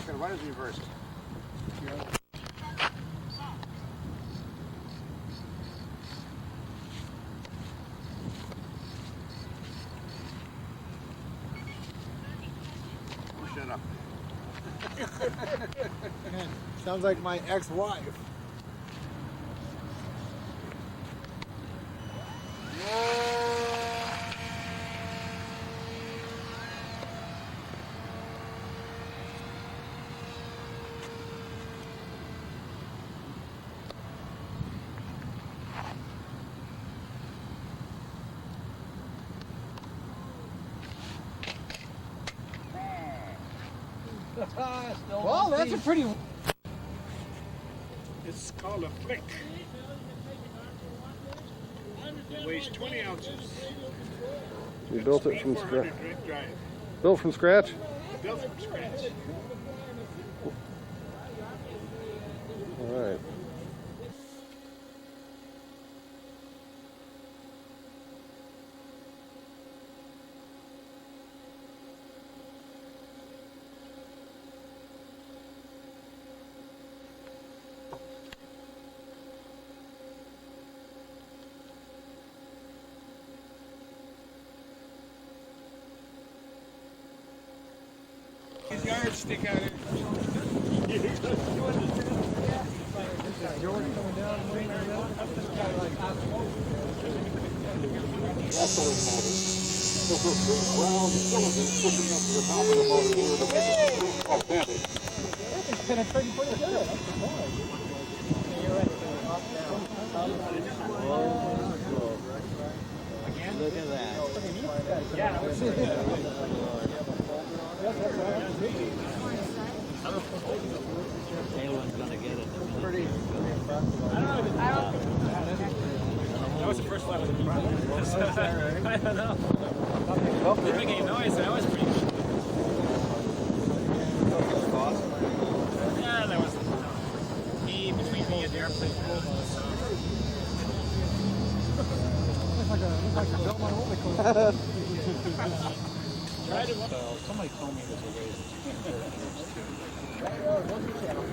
Okay, what is reversed? Shut up. Sounds like my ex-wife. Well, that's a pretty... It's called a flick. It weighs 20 ounces. You built it from scratch. 400 drink drive. Built from scratch? Built from scratch. All right. His yardstick out of Look at that. Tailwind's gonna get it. That was the first one. I don't know. Didn't make any noise. That was pretty good. Yeah, there was me between me and the airplane. Somebody told me there's a way to